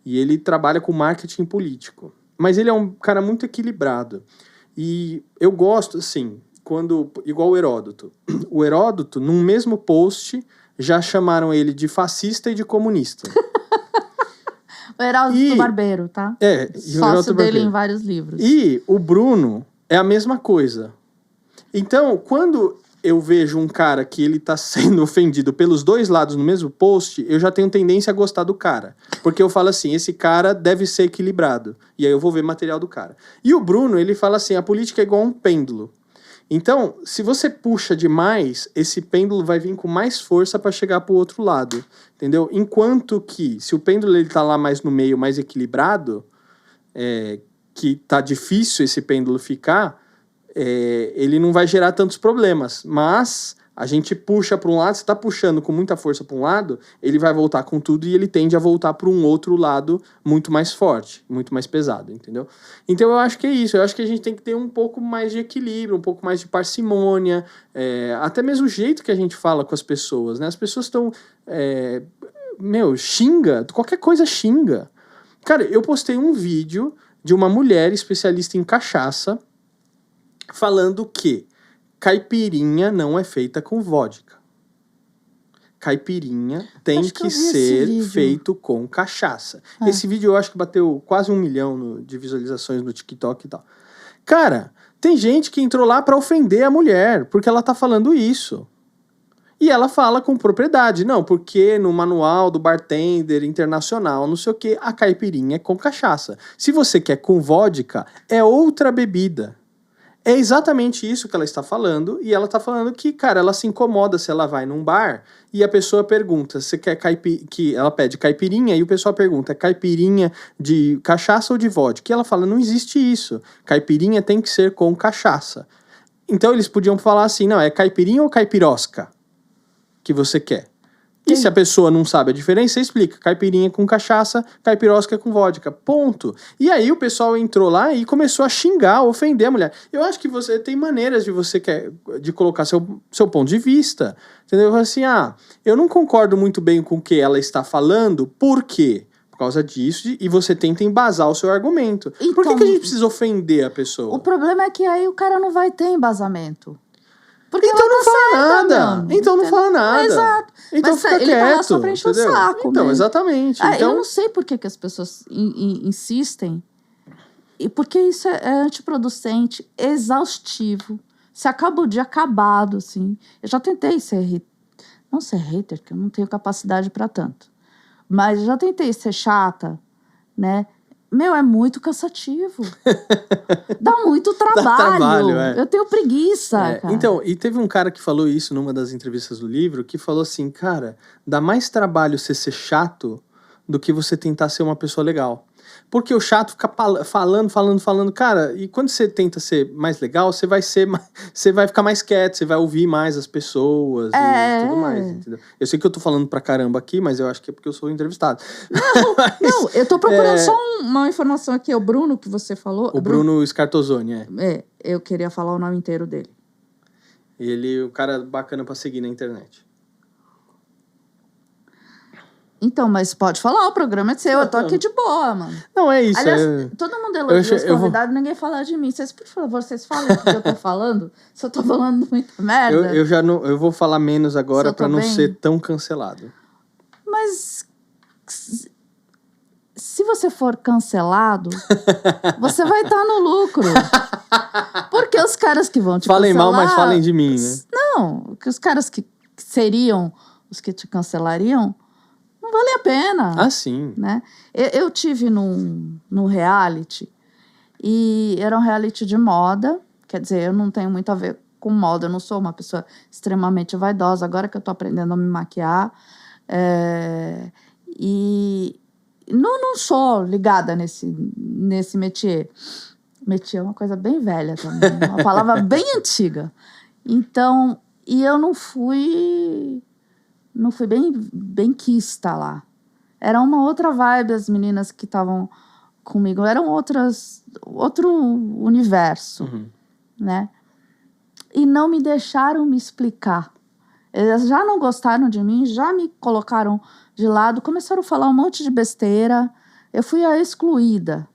Speaker 2: E ele trabalha com marketing político. Mas ele é um cara muito equilibrado. E eu gosto, assim, igual o Heródoto. O Heródoto, num mesmo post, já chamaram ele de fascista e de comunista.
Speaker 1: O Heródoto Barbeiro, tá? Sócio dele em vários livros.
Speaker 2: E o Bruno é a mesma coisa. Então, quando eu vejo um cara que ele tá sendo ofendido pelos dois lados no mesmo post, eu já tenho tendência a gostar do cara. Porque eu falo assim, esse cara deve ser equilibrado. E aí eu vou ver material do cara. E o Bruno, ele fala assim, a política é igual a um pêndulo. Então, se você puxa demais, esse pêndulo vai vir com mais força para chegar pro outro lado, entendeu? Enquanto que, se o pêndulo ele tá lá mais no meio, mais equilibrado, que tá difícil esse pêndulo ficar, ele não vai gerar tantos problemas. Mas a gente puxa para um lado, você tá puxando com muita força para um lado, ele vai voltar com tudo e ele tende a voltar para um outro lado muito mais forte, muito mais pesado, entendeu? Então eu acho que é isso, eu acho que a gente tem que ter um pouco mais de equilíbrio, um pouco mais de parcimônia, até mesmo o jeito que a gente fala com as pessoas, né? As pessoas estão, xinga, qualquer coisa xinga. Cara, eu postei um vídeo de uma mulher especialista em cachaça falando que caipirinha não é feita com vodka. Caipirinha tem que ser feito com cachaça. Esse vídeo eu acho que bateu quase 1 milhão de visualizações no TikTok e tal. Cara, tem gente que entrou lá pra ofender a mulher, porque ela tá falando isso. E ela fala com propriedade. Não, porque no manual do bartender internacional, não sei o que, a caipirinha é com cachaça. Se você quer com vodka, é outra bebida. É exatamente isso que ela está falando, e ela está falando que, cara, ela se incomoda se ela vai num bar e a pessoa pergunta, você quer que ela pede caipirinha, e o pessoal pergunta, é caipirinha de cachaça ou de vodka? E ela fala, não existe isso, caipirinha tem que ser com cachaça. Então eles podiam falar assim, não, é caipirinha ou caipirosca que você quer? E se a pessoa não sabe a diferença, você explica. Caipirinha com cachaça, caipirosca com vodka. Ponto. E aí o pessoal entrou lá e começou a xingar, ofender a mulher. Eu acho que você tem maneiras de colocar seu ponto de vista. Entendeu? Assim, eu não concordo muito bem com o que ela está falando. Por quê? Por causa disso. E você tenta embasar o seu argumento.
Speaker 1: Então,
Speaker 2: por que a gente precisa ofender a pessoa?
Speaker 1: O problema é que aí o cara não vai ter embasamento. Porque
Speaker 2: então não fala
Speaker 1: certa,
Speaker 2: nada.
Speaker 1: mano.
Speaker 2: Então não fala nada.
Speaker 1: Exato.
Speaker 2: Então
Speaker 1: mas
Speaker 2: fica
Speaker 1: ele
Speaker 2: quieto.
Speaker 1: Tá lá só pra encher
Speaker 2: entendeu?
Speaker 1: o saco.
Speaker 2: Então,
Speaker 1: mesmo.
Speaker 2: exatamente.
Speaker 1: Eu
Speaker 2: Então,
Speaker 1: não sei por que as pessoas insistem. E porque isso é antiproducente, exaustivo. Você acaba o dia acabado, assim. Eu já tentei não ser hater, porque eu não tenho capacidade pra tanto. Mas eu já tentei ser chata, né? Meu, é muito cansativo. Dá muito trabalho.
Speaker 2: Dá trabalho, é.
Speaker 1: Eu tenho preguiça, cara.
Speaker 2: Então, e teve um cara que falou isso numa das entrevistas do livro, que falou assim, cara, dá mais trabalho você ser chato do que você tentar ser uma pessoa legal. Porque o chato fica falando. Cara, e quando você tenta ser mais legal, você vai ficar mais quieto, você vai ouvir mais as pessoas e tudo mais, entendeu? Eu sei que eu tô falando pra caramba aqui, mas eu acho que é porque eu sou entrevistado.
Speaker 1: Não, eu tô procurando só uma informação aqui. É o Bruno que você falou?
Speaker 2: O Bruno Scartozoni,
Speaker 1: eu queria falar o nome inteiro dele.
Speaker 2: Ele é um cara bacana pra seguir na internet.
Speaker 1: Então, mas pode falar, o programa é seu, eu tô aqui de boa, mano.
Speaker 2: Não, é isso.
Speaker 1: Aliás, todo mundo elogia os convidados, ninguém fala de mim. Por favor, vocês falem o que eu tô falando. Se eu tô falando muita merda.
Speaker 2: Eu vou falar menos agora pra não ser tão cancelado.
Speaker 1: Mas se você for cancelado, você vai estar no lucro. Porque os caras que vão te
Speaker 2: falem
Speaker 1: cancelar...
Speaker 2: mal, mas falem de mim, né?
Speaker 1: Não, que os caras que seriam os que te cancelariam... Não vale a pena.
Speaker 2: Sim.
Speaker 1: Né? Eu tive num reality, e era um reality de moda, quer dizer, eu não tenho muito a ver com moda, eu não sou uma pessoa extremamente vaidosa, agora que eu tô aprendendo a me maquiar, e não sou ligada nesse métier. Métier é uma coisa bem velha também, uma palavra bem antiga. Então, e eu não fui bem quista lá. Era uma outra vibe, as meninas que estavam comigo. Eram outro universo, né? E não me deixaram me explicar. Eles já não gostaram de mim, já me colocaram de lado, começaram a falar um monte de besteira. Eu fui a excluída,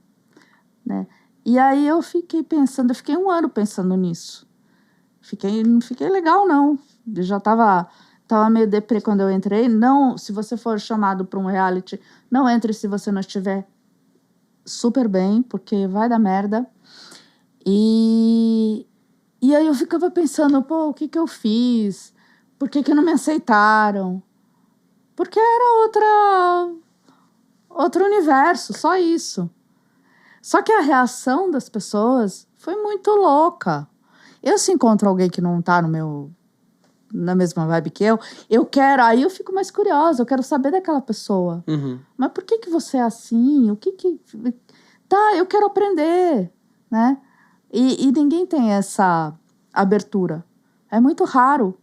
Speaker 1: né? E aí eu fiquei 1 ano pensando nisso. Não fiquei legal, não. Eu já tava meio deprê quando eu entrei. Não, se você for chamado para um reality, não entre se você não estiver super bem, porque vai dar merda. E aí eu ficava pensando, o que eu fiz? Por que não me aceitaram? Porque era outro universo, só isso. Só que a reação das pessoas foi muito louca. Se encontro alguém que não tá na mesma vibe que aí eu fico mais curiosa, eu quero saber daquela pessoa. Mas por que você é assim? Eu quero aprender, né? E ninguém tem essa abertura. É muito raro.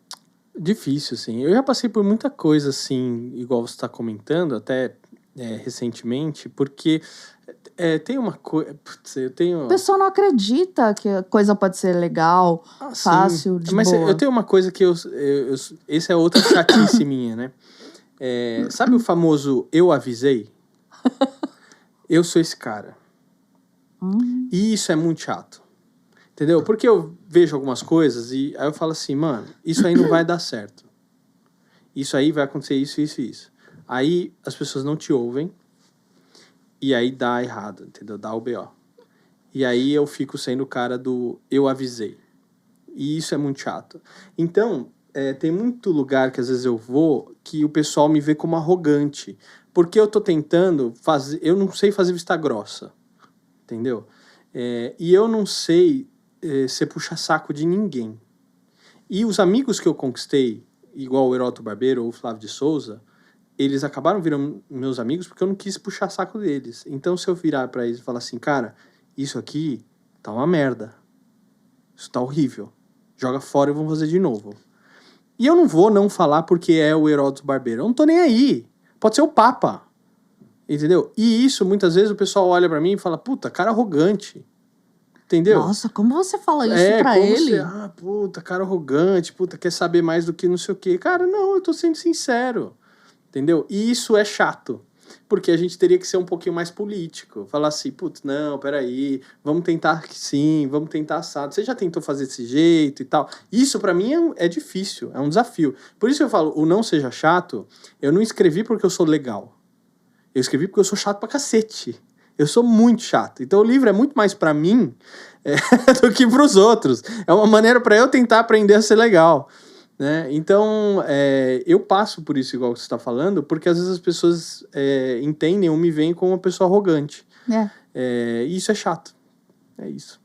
Speaker 2: Difícil, sim. Eu já passei por muita coisa, assim, igual você está comentando, até recentemente, porque tem uma coisa...
Speaker 1: A pessoa não acredita que a coisa pode ser legal, fácil, de
Speaker 2: mas
Speaker 1: boa.
Speaker 2: eu tenho uma coisa que essa é outra chatice minha, né? Sabe o famoso eu avisei? Eu sou esse cara. E isso é muito chato. Entendeu? Porque eu vejo algumas coisas e aí eu falo assim, mano, isso aí não vai dar certo. Isso aí vai acontecer isso, isso e isso. Aí as pessoas não te ouvem e aí dá errado, entendeu? Dá o BO. E aí eu fico sendo o cara do eu avisei. E isso é muito chato. Então, tem muito lugar que às vezes eu vou que o pessoal me vê como arrogante. Porque eu tô tentando fazer... Eu não sei fazer vista grossa. Entendeu? E eu não sei ser puxa-saco de ninguém. E os amigos que eu conquistei, igual o Heródoto Barbeiro ou o Flávio de Souza, eles acabaram virando meus amigos porque eu não quis puxar saco deles. Então, se eu virar pra eles e falar assim, cara, isso aqui tá uma merda. Isso tá horrível. Joga fora e vamos fazer de novo. E eu não vou não falar porque é o Heródoto Barbeiro. Eu não tô nem aí. Pode ser o Papa. Entendeu? E isso, muitas vezes, o pessoal olha pra mim e fala, puta, cara arrogante. Entendeu?
Speaker 1: Nossa, como você fala isso pra
Speaker 2: como
Speaker 1: ele?
Speaker 2: Puta, cara arrogante, puta, quer saber mais do que não sei o quê. Cara, não, eu tô sendo sincero. Entendeu? E isso é chato. Porque a gente teria que ser um pouquinho mais político. Falar assim, putz, não, peraí, vamos tentar que sim, vamos tentar assado. Você já tentou fazer desse jeito e tal? Isso pra mim é difícil, é um desafio. Por isso que eu falo, o não seja chato, eu não escrevi porque eu sou legal. Eu escrevi porque eu sou chato pra cacete. Eu sou muito chato. Então o livro é muito mais pra mim do que pros outros. É uma maneira pra eu tentar aprender a ser legal. Né? Então, eu passo por isso, igual você está falando, porque às vezes as pessoas entendem ou me veem como uma pessoa arrogante. E isso é chato. É isso.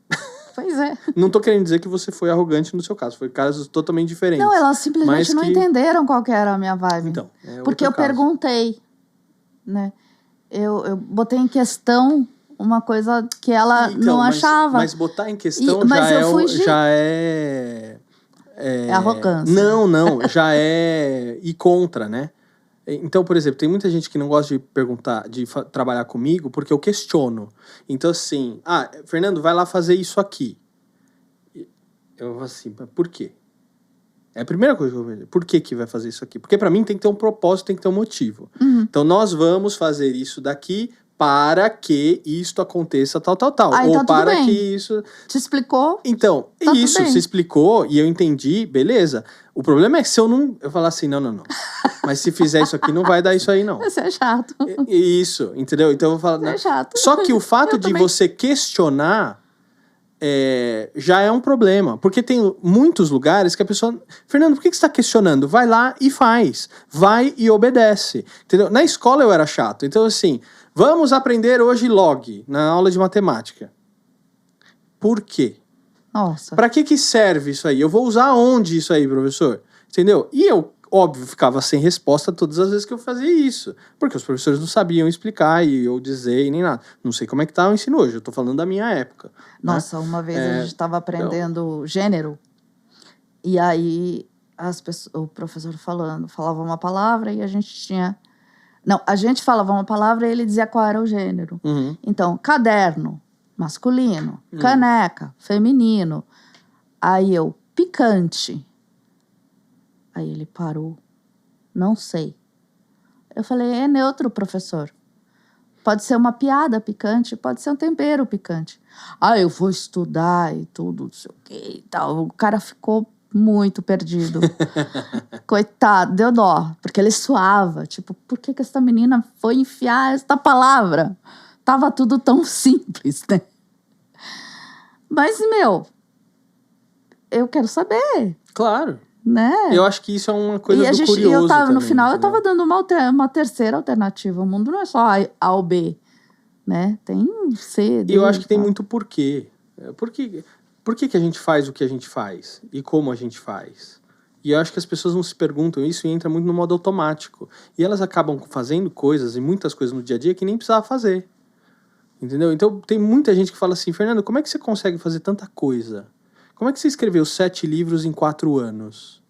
Speaker 1: Pois é.
Speaker 2: Não tô querendo dizer que você foi arrogante no seu caso. Foi casos totalmente diferentes.
Speaker 1: Não, elas simplesmente não entenderam qual que era a minha vibe.
Speaker 2: Então,
Speaker 1: porque eu perguntei, né? Eu botei em questão uma coisa que ela não achava.
Speaker 2: Mas botar em questão já é
Speaker 1: arrogância.
Speaker 2: Não, já é ir contra, né? Então, por exemplo, tem muita gente que não gosta de perguntar, de trabalhar comigo, porque eu questiono. Então, assim, Fernando, vai lá fazer isso aqui. Eu vou assim, por quê? É a primeira coisa que eu vou ver. Por que vai fazer isso aqui? Porque pra mim tem que ter um propósito, tem que ter um motivo.
Speaker 1: Uhum.
Speaker 2: Então, nós vamos fazer isso daqui para que isto aconteça tal. Ou
Speaker 1: tá
Speaker 2: para
Speaker 1: bem.
Speaker 2: que isso...
Speaker 1: Te explicou?
Speaker 2: Então,
Speaker 1: tá
Speaker 2: isso, se explicou e eu entendi, beleza. O problema é que se eu não... Eu falar assim, não. Mas se fizer isso aqui, não vai dar isso aí, não.
Speaker 1: Isso é chato.
Speaker 2: Isso, entendeu? Então eu vou falar...
Speaker 1: Isso é chato.
Speaker 2: Só que o fato de você questionar já é um problema. Porque tem muitos lugares que a pessoa... Fernando, por que você está questionando? Vai lá e faz. Vai e obedece. Entendeu? Na escola eu era chato. Então, assim... Vamos aprender hoje log na aula de matemática. Por quê?
Speaker 1: Nossa.
Speaker 2: Para que serve isso aí? Eu vou usar onde isso aí, professor? Entendeu? E eu, óbvio, ficava sem resposta todas as vezes que eu fazia isso. Porque os professores não sabiam explicar e eu dizer e nem nada. Não sei como é que tá o ensino hoje. Eu tô falando da minha época.
Speaker 1: Nossa, né? Uma vez a gente estava aprendendo gênero. E aí o professor falava uma palavra e a gente tinha... Não, a gente falava uma palavra e ele dizia qual era o gênero.
Speaker 2: Uhum.
Speaker 1: Então, caderno, masculino. Caneca, feminino. Aí eu, picante. Aí ele parou. Não sei. Eu falei, é neutro, professor. Pode ser uma piada picante, pode ser um tempero picante. Eu vou estudar e tudo, não sei o que e tal. O cara ficou muito perdido. Coitado, deu dó, porque ele suava. Tipo, por que essa menina foi enfiar esta palavra? Tava tudo tão simples, né? Mas, eu quero saber.
Speaker 2: Claro.
Speaker 1: Né?
Speaker 2: Eu acho que isso é uma coisa do curioso também,
Speaker 1: no final, eu tava dando uma terceira alternativa. O mundo não é só A ou B, né? Tem C, D.
Speaker 2: E eu acho que tem muito porquê. Por que a gente faz o que a gente faz? E como a gente faz? E eu acho que as pessoas não se perguntam isso e entra muito no modo automático. E elas acabam fazendo coisas e muitas coisas no dia a dia que nem precisava fazer. Entendeu? Então tem muita gente que fala assim, Fernando, como é que você consegue fazer tanta coisa? Como é que você escreveu 7 livros em 4 anos?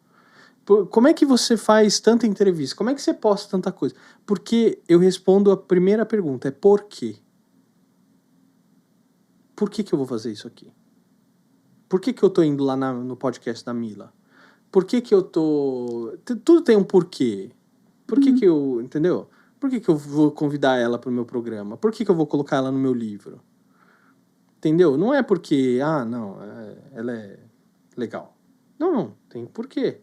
Speaker 2: Como é que você faz tanta entrevista? Como é que você posta tanta coisa? Porque eu respondo a primeira pergunta, é por quê? Por que eu vou fazer isso aqui? Por que eu tô indo lá no podcast da Mila? Por que eu tô... Tudo tem um porquê. Por que eu... Entendeu? Por que eu vou convidar ela pro meu programa? Por que eu vou colocar ela no meu livro? Entendeu? Não é porque... ela é legal. Não, tem porquê.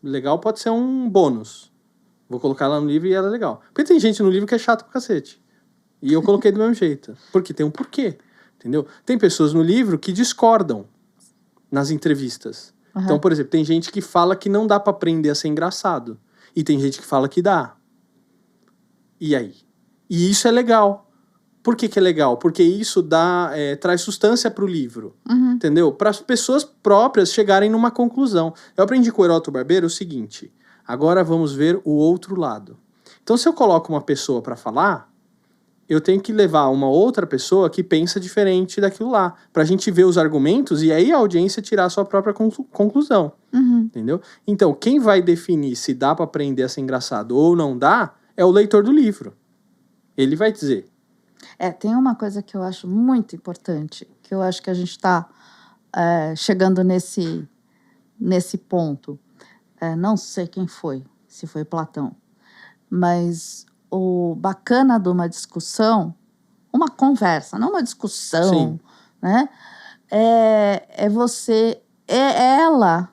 Speaker 2: Legal pode ser um bônus. Vou colocar ela no livro e ela é legal. Porque tem gente no livro que é chato pra cacete. E eu coloquei do mesmo jeito. Porque tem um porquê. Entendeu? Tem pessoas no livro que discordam nas entrevistas. Uhum. Então, por exemplo, tem gente que fala que não dá pra aprender a ser engraçado. E tem gente que fala que dá. E aí? E isso é legal. Por que é legal? Porque isso traz substância para o livro, entendeu? Para as pessoas próprias chegarem numa conclusão. Eu aprendi com o Heródoto Barbeiro o seguinte: agora vamos ver o outro lado. Então, se eu coloco uma pessoa para falar, eu tenho que levar uma outra pessoa que pensa diferente daquilo lá, pra gente ver os argumentos e aí a audiência tirar a sua própria conclusão, entendeu? Então, quem vai definir se dá pra aprender a ser engraçado ou não dá é o leitor do livro. Ele vai dizer.
Speaker 1: Tem uma coisa que eu acho muito importante, que eu acho que a gente está chegando nesse ponto. Não sei quem foi, se foi Platão, mas o bacana de uma discussão, uma conversa, não uma discussão,
Speaker 2: Sim.
Speaker 1: né? Ela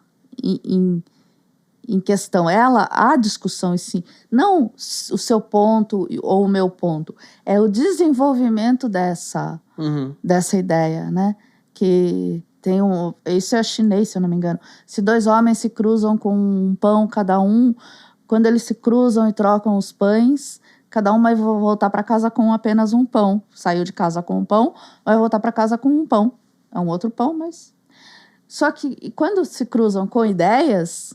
Speaker 1: em questão, a discussão em si, não o seu ponto ou o meu ponto, é o desenvolvimento dessa ideia, né? Que tem isso é chinês, se eu não me engano. Se dois homens se cruzam com um pão cada um, quando eles se cruzam e trocam os pães, cada um vai voltar para casa com apenas um pão. Saiu de casa com um pão, vai voltar para casa com um pão. É um outro pão, mas... Só que quando se cruzam com ideias,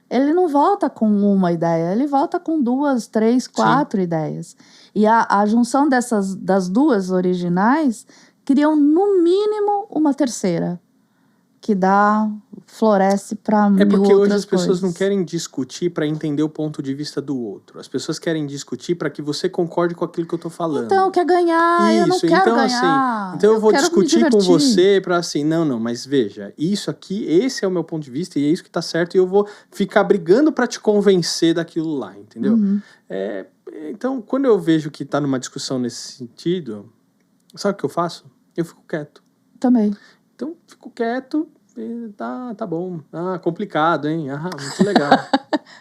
Speaker 1: ele não volta com uma ideia, ele volta com 2, 3, 4 ideias. E a junção das duas originais criam, no mínimo, uma terceira, que floresce para mil outras coisas.
Speaker 2: É porque hoje as pessoas não querem discutir para entender o ponto de vista do outro. As pessoas querem discutir para que você concorde com aquilo que eu tô falando.
Speaker 1: Então, quer ganhar, eu não quero ganhar.
Speaker 2: Assim, então eu vou discutir com você para assim, não, mas veja, isso aqui, esse é o meu ponto de vista e é isso que tá certo e eu vou ficar brigando para te convencer daquilo lá, entendeu? Então, quando eu vejo que tá numa discussão nesse sentido, sabe o que eu faço? Eu fico quieto.
Speaker 1: Também.
Speaker 2: Então, fico quieto, tá bom. Complicado, hein? Muito legal.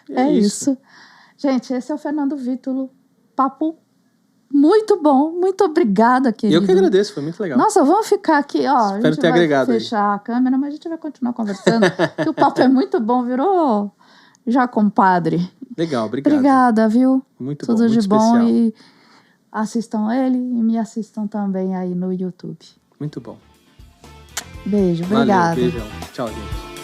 Speaker 1: É isso. Gente, esse é o Fernando Vítulo. Papo muito bom. Muito obrigada, querido.
Speaker 2: Eu que agradeço, foi muito legal.
Speaker 1: Nossa, vamos ficar aqui, ó.
Speaker 2: Espero ter agregado.
Speaker 1: A gente vai fechar a câmera, mas a gente vai continuar conversando. Que o papo é muito bom, virou já compadre.
Speaker 2: Legal, obrigado.
Speaker 1: Obrigada, viu?
Speaker 2: Muito
Speaker 1: Tudo
Speaker 2: bom, muito
Speaker 1: de bom
Speaker 2: especial.
Speaker 1: E assistam ele e me assistam também aí no YouTube.
Speaker 2: Muito bom.
Speaker 1: Beijo, obrigada.
Speaker 2: Valeu, beijão. Tchau, gente.